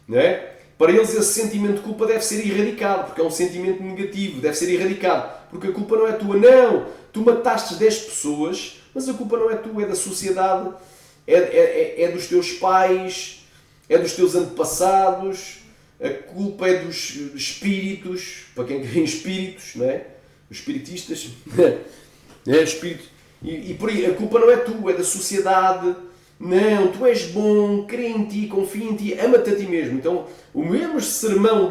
Não é? Para eles esse sentimento de culpa deve ser erradicado, porque é um sentimento negativo, deve ser erradicado, porque a culpa não é tua. Não! Tu mataste 10 pessoas, mas a culpa não é tua, é da sociedade, é dos teus pais, é dos teus antepassados, a culpa é dos espíritos, para quem crê em espíritos, não é? Os espiritistas, é espírito. E por aí, a culpa não é tua, é da sociedade. Não, tu és bom, crê em ti, confia em ti, ama-te a ti mesmo. Então, o mesmo sermão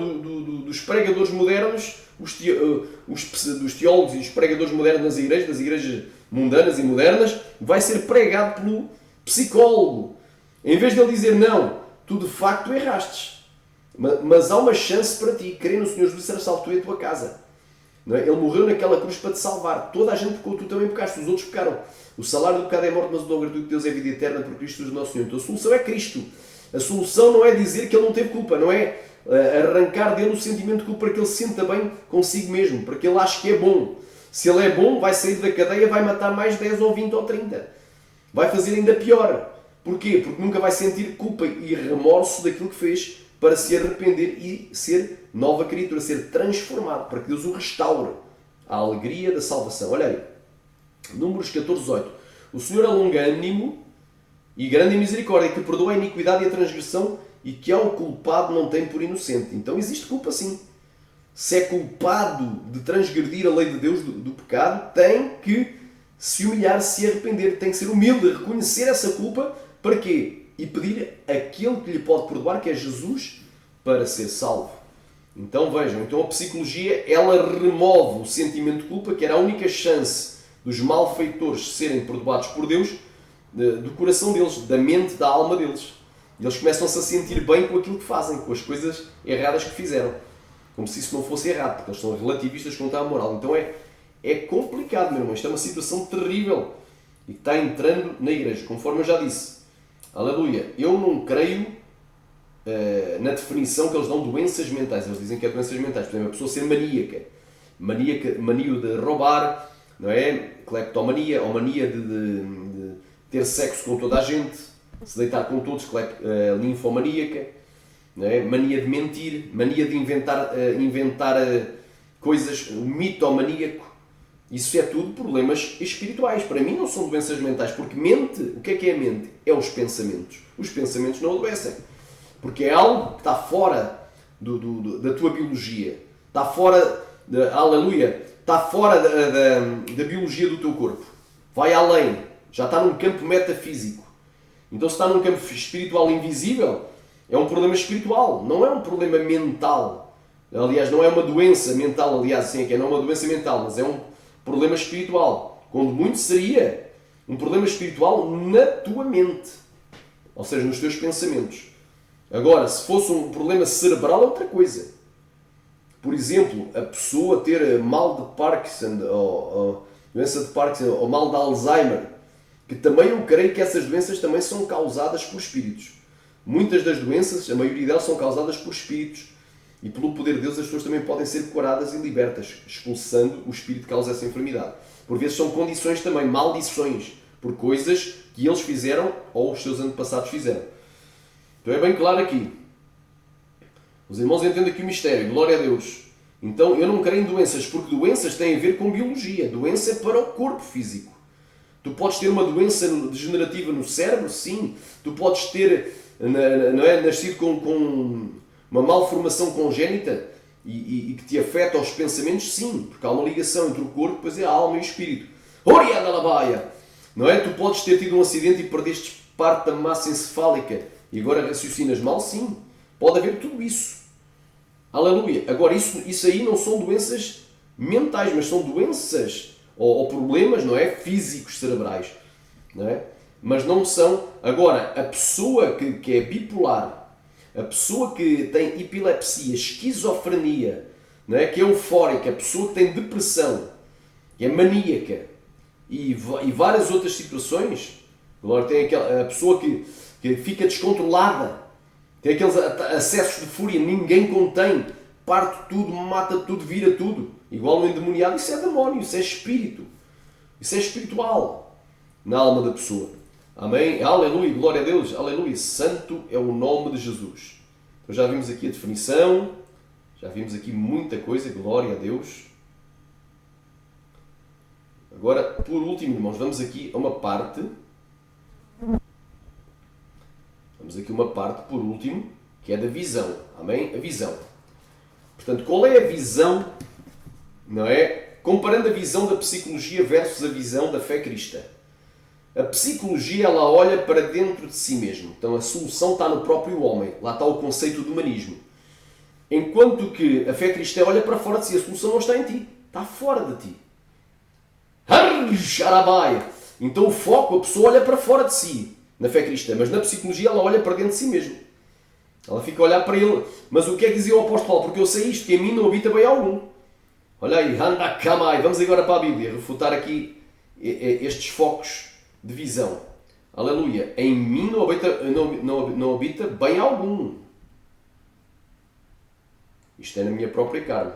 dos pregadores modernos, dos teólogos e dos pregadores modernos das igrejas mundanas e modernas, vai ser pregado pelo psicólogo. Em vez de ele dizer, não, tu de facto errastes, mas há uma chance para ti, crê no Senhor Jesus, será salvo tu e a tua casa. Não é? Ele morreu naquela cruz para te salvar. Toda a gente pecou, tu também pecaste, os outros pecaram. O salário do pecado é morte, mas o dom gratuito de Deus é vida eterna por Cristo Jesus nosso Senhor. Então a solução é Cristo. A solução não é dizer que ele não teve culpa, não é arrancar dele o sentimento de culpa para que ele se sinta bem consigo mesmo, para que ele ache que é bom. Se ele é bom, vai sair da cadeia, vai matar mais 10 ou 20 ou 30. Vai fazer ainda pior. Porquê? Porque nunca vai sentir culpa e remorso daquilo que fez para se arrepender e ser nova criatura, ser transformado, para que Deus o restaure. a alegria da salvação. Olha aí, Números 14, 18. O Senhor é longânimo e grande em misericórdia, que perdoa a iniquidade e a transgressão e que ao culpado não tem por inocente. Então existe culpa sim. Se é culpado de transgredir a lei de Deus do pecado, tem que se humilhar, se arrepender, tem que ser humilde, reconhecer essa culpa. Para quê? E pedir aquele que lhe pode perdoar, que é Jesus, para ser salvo. Então vejam, então a psicologia, ela remove o sentimento de culpa, que era a única chance dos malfeitores serem perdoados por Deus, do coração deles, da mente, da alma deles. E eles começam-se a sentir bem com aquilo que fazem, com as coisas erradas que fizeram. Como se isso não fosse errado, porque eles são relativistas quanto à moral. Então é complicado, meu irmão. Isto é uma situação terrível e que está entrando na igreja. Conforme eu já disse, aleluia, eu não creio na definição que eles dão de doenças mentais. Eles dizem que é doenças mentais. Por exemplo, a pessoa ser maníaca, mania de roubar, não é? Cleptomania, ou mania de ter sexo com toda a gente, se deitar com todos, linfomaníaca, não é? Mania de mentir, mania de inventar coisas, mitomaníaco. Isso é tudo problemas espirituais. Para mim não são doenças mentais, porque mente, o que é a mente? É os pensamentos. Os pensamentos não adoecem. Porque é algo que está fora da tua biologia. Está fora, aleluia, está fora da biologia do teu corpo. Vai além. Já está num campo metafísico. Então se está num campo espiritual invisível, é um problema espiritual. Não é um problema mental. Aliás, não é uma doença mental. Aliás, assim é que é, não é uma doença mental, mas é um problema espiritual. Quando muito seria um problema espiritual na tua mente. Ou seja, nos teus pensamentos. Agora, se fosse um problema cerebral, é outra coisa. Por exemplo, a pessoa ter mal de Parkinson, ou doença de Parkinson, ou mal de Alzheimer, que também eu creio que essas doenças também são causadas por espíritos. Muitas das doenças, a maioria delas, são causadas por espíritos. E pelo poder de Deus as pessoas também podem ser curadas e libertas, expulsando o espírito que causa essa enfermidade. Por vezes são condições também, maldições, por coisas que eles fizeram ou os seus antepassados fizeram. Então é bem claro aqui. Os irmãos entendem aqui o mistério, glória a Deus. Então eu não creio em doenças, porque doenças têm a ver com biologia. Doença é para o corpo físico. Tu podes ter uma doença degenerativa no cérebro, sim. Tu podes ter, não é, nascido com uma malformação congénita e que te afeta aos pensamentos, sim. Porque há uma ligação entre o corpo, pois é a alma e o espírito. Oriana Labaia! Não é? Tu podes ter tido um acidente e perdeste parte da massa encefálica e agora raciocinas mal, sim. Pode haver tudo isso. Aleluia. Agora, isso aí não são doenças mentais, mas são doenças ou problemas, não é? Físicos, cerebrais. Não é? Mas não são... Agora, a pessoa que é bipolar, a pessoa que tem epilepsia, esquizofrenia, não é? Que é eufórica, a pessoa que tem depressão, que é maníaca e várias outras situações, agora tem a pessoa que fica descontrolada, tem aqueles acessos de fúria, ninguém contém, parte tudo, mata tudo, vira tudo, igual o endemoniado. Isso é demónio, isso é espírito, isso é espiritual na alma da pessoa. Amém? Aleluia, glória a Deus, aleluia, santo é o nome de Jesus. Então já vimos aqui a definição, já vimos aqui muita coisa, glória a Deus. Agora, por último, irmãos, vamos aqui a uma parte. Vamos aqui a uma parte, por último, que é da visão. Amém? A visão. Portanto, qual é a visão, não é? Comparando a visão da psicologia versus a visão da fé cristã. A psicologia, ela olha para dentro de si mesmo. Então, a solução está no próprio homem. Lá está o conceito do humanismo. Enquanto que a fé cristã olha para fora de si. A solução não está em ti. Está fora de ti. Então, o foco, a pessoa olha para fora de si. Na fé cristã. Mas na psicologia, ela olha para dentro de si mesmo. Ela fica a olhar para ele. Mas o que é que dizia o apóstolo Paulo? Porque eu sei isto, que em mim não habita bem algum. Olha aí. Vamos agora para a Bíblia. Refutar aqui estes focos de visão. Aleluia. Em mim não habita bem algum. Isto é na minha própria carne.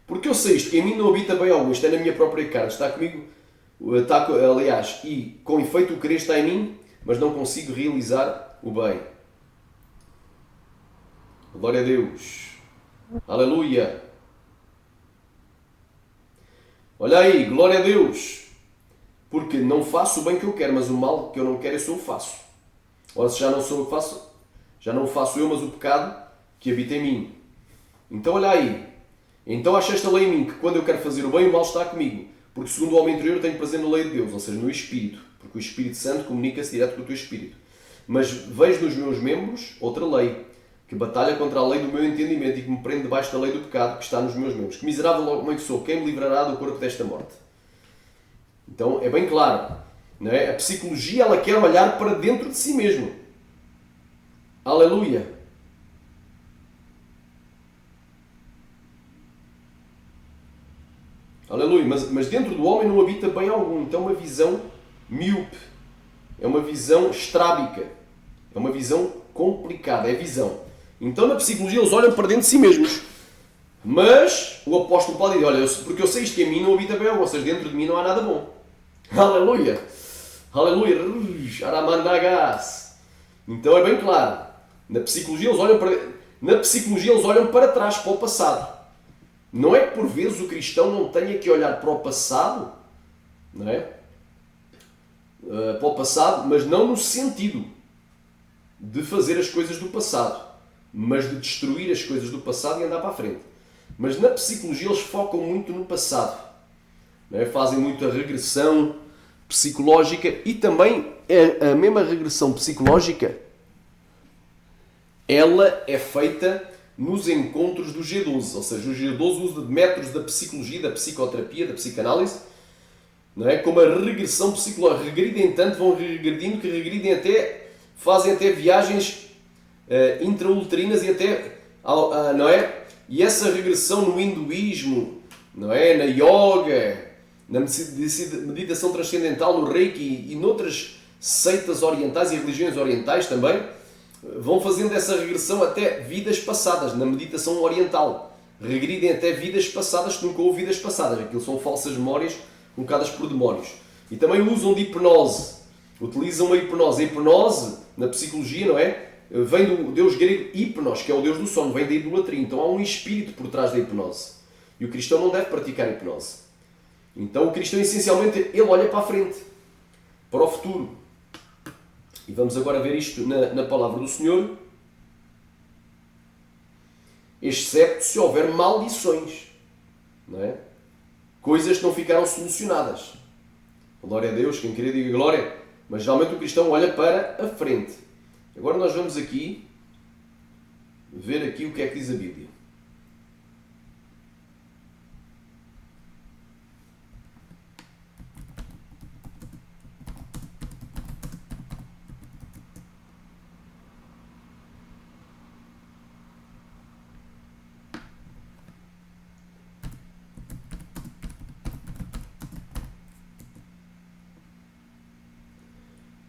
Porque eu sei isto, que em mim não habita bem algum. Isto é na minha própria carne. Está comigo, aliás, e com efeito o querer está em mim, mas não consigo realizar o bem. Glória a Deus. Aleluia. Olha aí, glória a Deus. Porque não faço o bem que eu quero, mas o mal que eu não quero é só o faço. Ora, se já não sou eu que faço, já não o faço eu, mas o pecado que habita em mim. Então olha aí. Então acha esta lei em mim, que quando eu quero fazer o bem, o mal está comigo. Porque segundo o homem interior eu tenho prazer na lei de Deus, ou seja, no Espírito. Porque o Espírito Santo comunica-se direto com o teu Espírito. Mas vejo nos meus membros outra lei, que batalha contra a lei do meu entendimento e que me prende debaixo da lei do pecado que está nos meus membros. Que miserável homem que sou, quem me livrará do corpo desta morte? Então é bem claro, não é? A psicologia ela quer olhar para dentro de si mesmo. Aleluia! Aleluia! Mas dentro do homem não habita bem algum. Então é uma visão míope. É uma visão estrábica. É uma visão complicada. É visão. Então na psicologia eles olham para dentro de si mesmos. Mas o apóstolo Paulo diz, olha, porque eu sei isto que em mim não habita bem algum. Ou seja, dentro de mim não há nada bom. Aleluia! Aleluia! Aramanagas! Então é bem claro. Na psicologia eles olham para trás, para o passado. Não é que por vezes o cristão não tenha que olhar para o passado, não é? Para o passado, mas não no sentido de fazer as coisas do passado, mas de destruir as coisas do passado e andar para a frente. Mas na psicologia eles focam muito no passado, não é? Fazem muito a regressão psicológica e também a mesma regressão psicológica ela é feita nos encontros do G12, ou seja, o G12 usa de métodos da psicologia, da psicoterapia, da psicanálise, não é? Como a regressão psicológica. Regridem tanto, vão regredindo, que regridem até, fazem até viagens intrauterinas e até, não é? E essa regressão no hinduísmo, não é? Na yoga, na meditação transcendental, no Reiki e noutras seitas orientais e religiões orientais também, vão fazendo essa regressão até vidas passadas, na meditação oriental. Regridem até vidas passadas que nunca houve vidas passadas. Aquilo são falsas memórias colocadas por demónios. E também usam de hipnose. Utilizam a hipnose. A hipnose, na psicologia, não é? Vem do deus grego Hipnos, que é o deus do sono, vem da idolatria. Então há um espírito por trás da hipnose. E o cristão não deve praticar hipnose. Então o cristão, essencialmente, ele olha para a frente, para o futuro. E vamos agora ver isto na palavra do Senhor. Excepto se houver maldições, não é? Coisas que não ficaram solucionadas. Glória a Deus, quem queria diga glória. Mas geralmente o cristão olha para a frente. Agora nós vamos aqui ver aqui o que é que diz a Bíblia.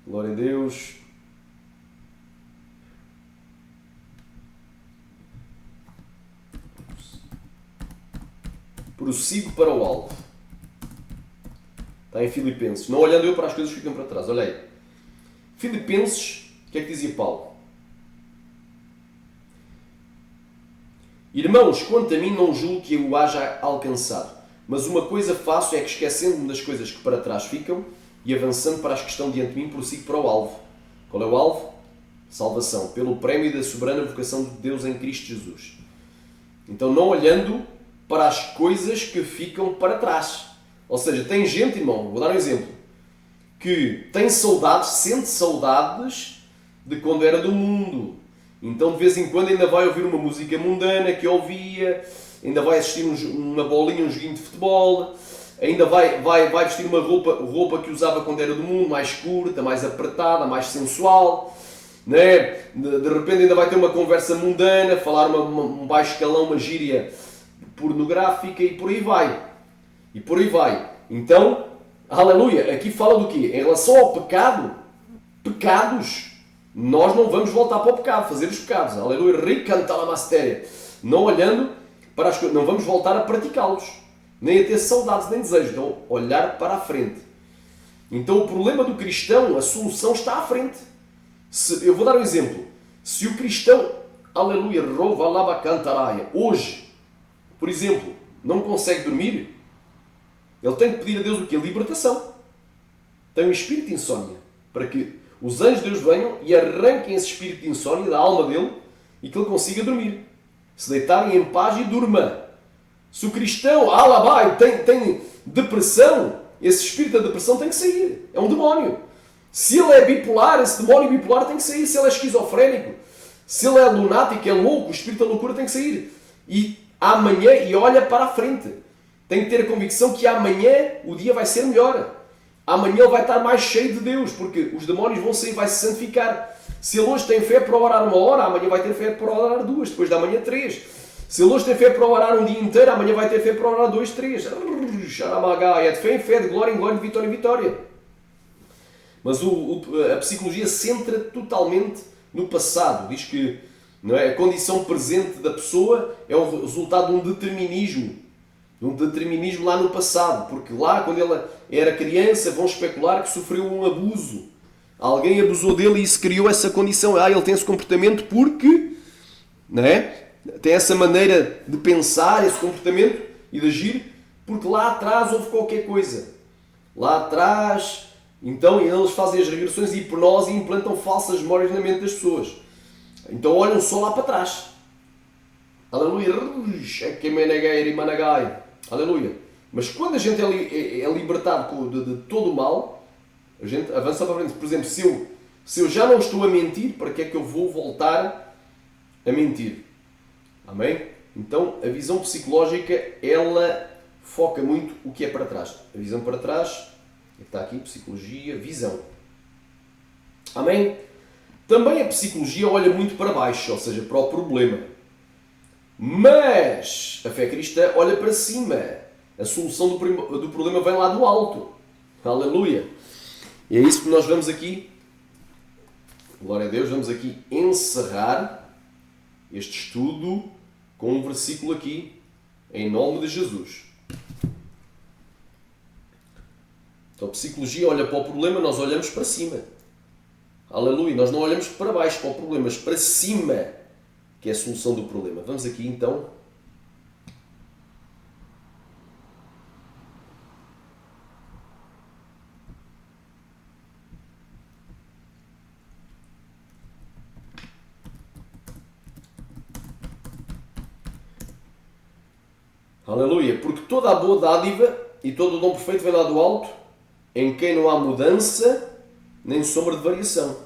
Glória a Deus. Prossigo para o alvo. Está em Filipenses. Não olhando eu para as coisas que ficam para trás. Olha aí. Filipenses, o que é que dizia Paulo? Irmãos, quanto a mim não julgo que eu o haja alcançado. Mas uma coisa faço é que, esquecendo-me das coisas que para trás ficam e avançando para as que estão diante de mim, prossigo para o alvo. Qual é o alvo? Salvação. Pelo prémio da soberana vocação de Deus em Cristo Jesus. Então, não olhando para as coisas que ficam para trás. Ou seja, tem gente, irmão, vou dar um exemplo, que tem saudades, sente saudades de quando era do mundo. Então, de vez em quando, ainda vai ouvir uma música mundana que ouvia, ainda vai assistir uma bolinha, um joguinho de futebol, ainda vai vestir uma roupa que usava quando era do mundo, mais curta, mais apertada, mais sensual. Né? De repente ainda vai ter uma conversa mundana, falar um baixo escalão, uma gíria pornográfica e por aí vai. E por aí vai. Então, aleluia, aqui fala do quê? Em relação ao pecado, pecados, nós não vamos voltar para o pecado, fazer os pecados. Aleluia, ricantalamastéria. Não olhando para as coisas, não vamos voltar a praticá-los, nem a ter saudades, nem desejos. Então, olhar para a frente. Então o problema do cristão, a solução está à frente. Eu vou dar um exemplo. Se o cristão, aleluia, rova labacantaraia, hoje, por exemplo, não consegue dormir, ele tem que pedir a Deus o quê? Libertação. Tem um espírito de insónia, para que os anjos de Deus venham e arranquem esse espírito de insónia da alma dele e que ele consiga dormir. Se deitarem em paz e durma. Se o cristão, alabai, tem depressão, esse espírito da depressão tem que sair. É um demónio. Se ele é bipolar, esse demónio bipolar tem que sair. Se ele é esquizofrénico, se ele é lunático, é louco, o espírito da loucura tem que sair. E amanhã, e olha para a frente. Tem que ter a convicção que amanhã o dia vai ser melhor. Amanhã ele vai estar mais cheio de Deus, porque os demónios vão sair, vai se santificar. Se ele hoje tem fé para orar 1 hora, amanhã vai ter fé para orar 2, depois da manhã 3. Se ele hoje tem fé para orar um dia inteiro, amanhã vai ter fé para orar 2, 3. É de fé em fé, de glória em glória, de vitória em vitória. Mas a psicologia centra totalmente no passado. Diz que, não é, a condição presente da pessoa é o resultado de um determinismo. De um determinismo lá no passado. Porque lá, quando ela era criança, vão especular que sofreu um abuso. Alguém abusou dele e isso criou essa condição. Ele tem esse comportamento porque, não é? Tem essa maneira de pensar, esse comportamento e de agir, porque lá atrás houve qualquer coisa. Lá atrás, então eles fazem as regressões de hipnose e implantam falsas memórias na mente das pessoas. Então olham só lá para trás. Aleluia. Aleluia. Mas quando a gente é libertado de todo o mal, a gente avança para frente. Por exemplo, se eu já não estou a mentir, para que é que eu vou voltar a mentir? Amém? Então, a visão psicológica, ela foca muito o que é para trás. A visão para trás, está aqui, psicologia, visão. Amém? Também a psicologia olha muito para baixo, ou seja, para o problema. Mas a fé cristã olha para cima. A solução do problema vem lá do alto. Aleluia! E é isso que nós vamos aqui, glória a Deus, vamos aqui encerrar este estudo com um versículo aqui, em nome de Jesus. Então a psicologia olha para o problema, nós olhamos para cima. Aleluia! Nós não olhamos para baixo para o problema, mas para cima, que é a solução do problema. Vamos aqui então. Aleluia! Porque toda a boa dádiva e todo o dom perfeito vem lá do alto, em quem não há mudança nem sombra de variação.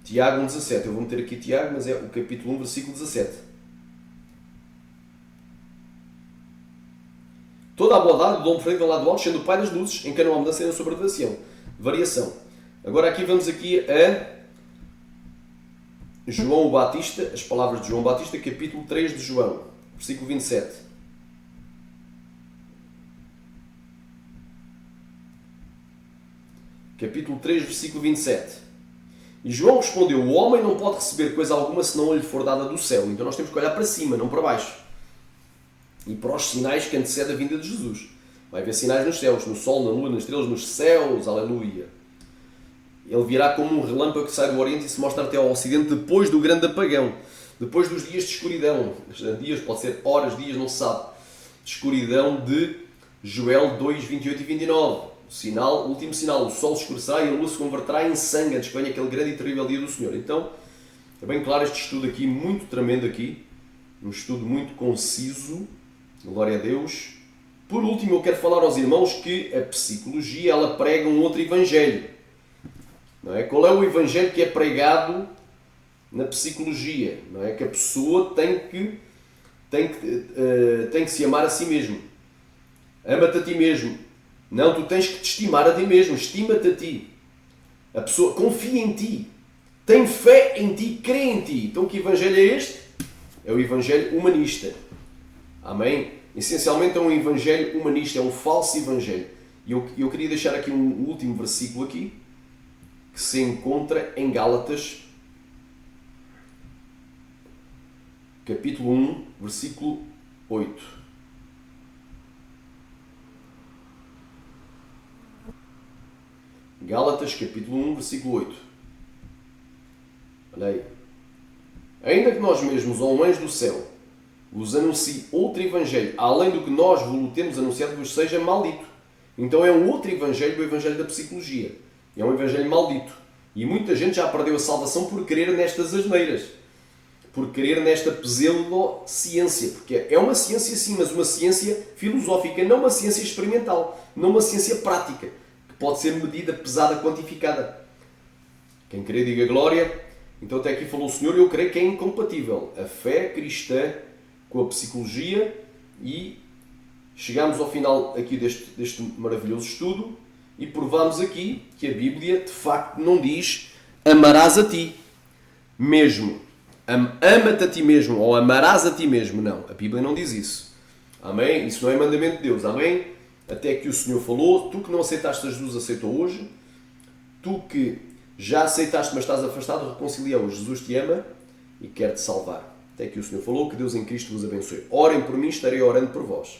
Tiago 1,17. Eu vou meter aqui Tiago, mas é o capítulo 1, versículo 17. Toda a boa dádiva e o dom perfeito vem lá do alto, sendo o Pai das luzes, em quem não há mudança nem sombra de variação. Agora aqui vamos aqui a João o Batista, as palavras de João Batista, capítulo 3 de João, versículo 27. Capítulo 3, versículo 27. E João respondeu: o homem não pode receber coisa alguma se não lhe for dada do céu. Então nós temos que olhar para cima, não para baixo. E para os sinais que antecedem a vinda de Jesus. Vai haver sinais nos céus, no sol, na lua, nas estrelas, nos céus. Aleluia. Ele virá como um relâmpago que sai do Oriente e se mostra até ao Ocidente depois do grande apagão. Depois dos dias de escuridão. Dias, pode ser horas, dias, não se sabe. De escuridão de Joel 2, 28 e 29. O último sinal, o sol escurecerá e a luz se converterá em sangue antes que venha aquele grande e terrível dia do Senhor. Então, é bem claro este estudo aqui, muito tremendo aqui. Um estudo muito conciso. Glória a Deus. Por último, eu quero falar aos irmãos que a psicologia, ela prega um outro evangelho. Não é? Qual é o evangelho que é pregado na psicologia? Não é? Que a pessoa tem que se amar a si mesmo. Ama-te a ti mesmo. Não, tu tens que te estimar a ti mesmo. Estima-te a ti. A pessoa confia em ti. Tem fé em ti, crê em ti. Então que evangelho é este? É o evangelho humanista. Amém? Essencialmente é um evangelho humanista, é um falso evangelho. E eu queria deixar aqui um último versículo aqui, que se encontra em Gálatas, capítulo 1, versículo 8. Gálatas, capítulo 1, versículo 8. Olha aí. Ainda que nós mesmos, ou um anjo do céu, vos anuncie outro evangelho, além do que nós vos temos anunciado, vos seja maldito. Então é um outro evangelho, o evangelho da psicologia. É um evangelho maldito. E muita gente já perdeu a salvação por crer nestas asneiras. Por crer nesta pseudociência. Porque é uma ciência sim, mas uma ciência filosófica, não uma ciência experimental. Não uma ciência prática, que pode ser medida, pesada, quantificada. Quem crê, diga glória. Então até aqui falou o Senhor, eu creio que é incompatível a fé cristã com a psicologia e chegamos ao final aqui deste maravilhoso estudo e provamos aqui que a Bíblia de facto não diz amarás a ti mesmo. Ama-te a ti mesmo ou amarás a ti mesmo. Não, a Bíblia não diz isso. Amém? Isso não é mandamento de Deus. Amém? Até que o Senhor falou, tu que não aceitaste a Jesus aceitou hoje, tu que já aceitaste, mas estás afastado, reconcilia hoje. Jesus te ama e quer te salvar. Até que o Senhor falou, que Deus em Cristo vos abençoe. Orem por mim, estarei orando por vós.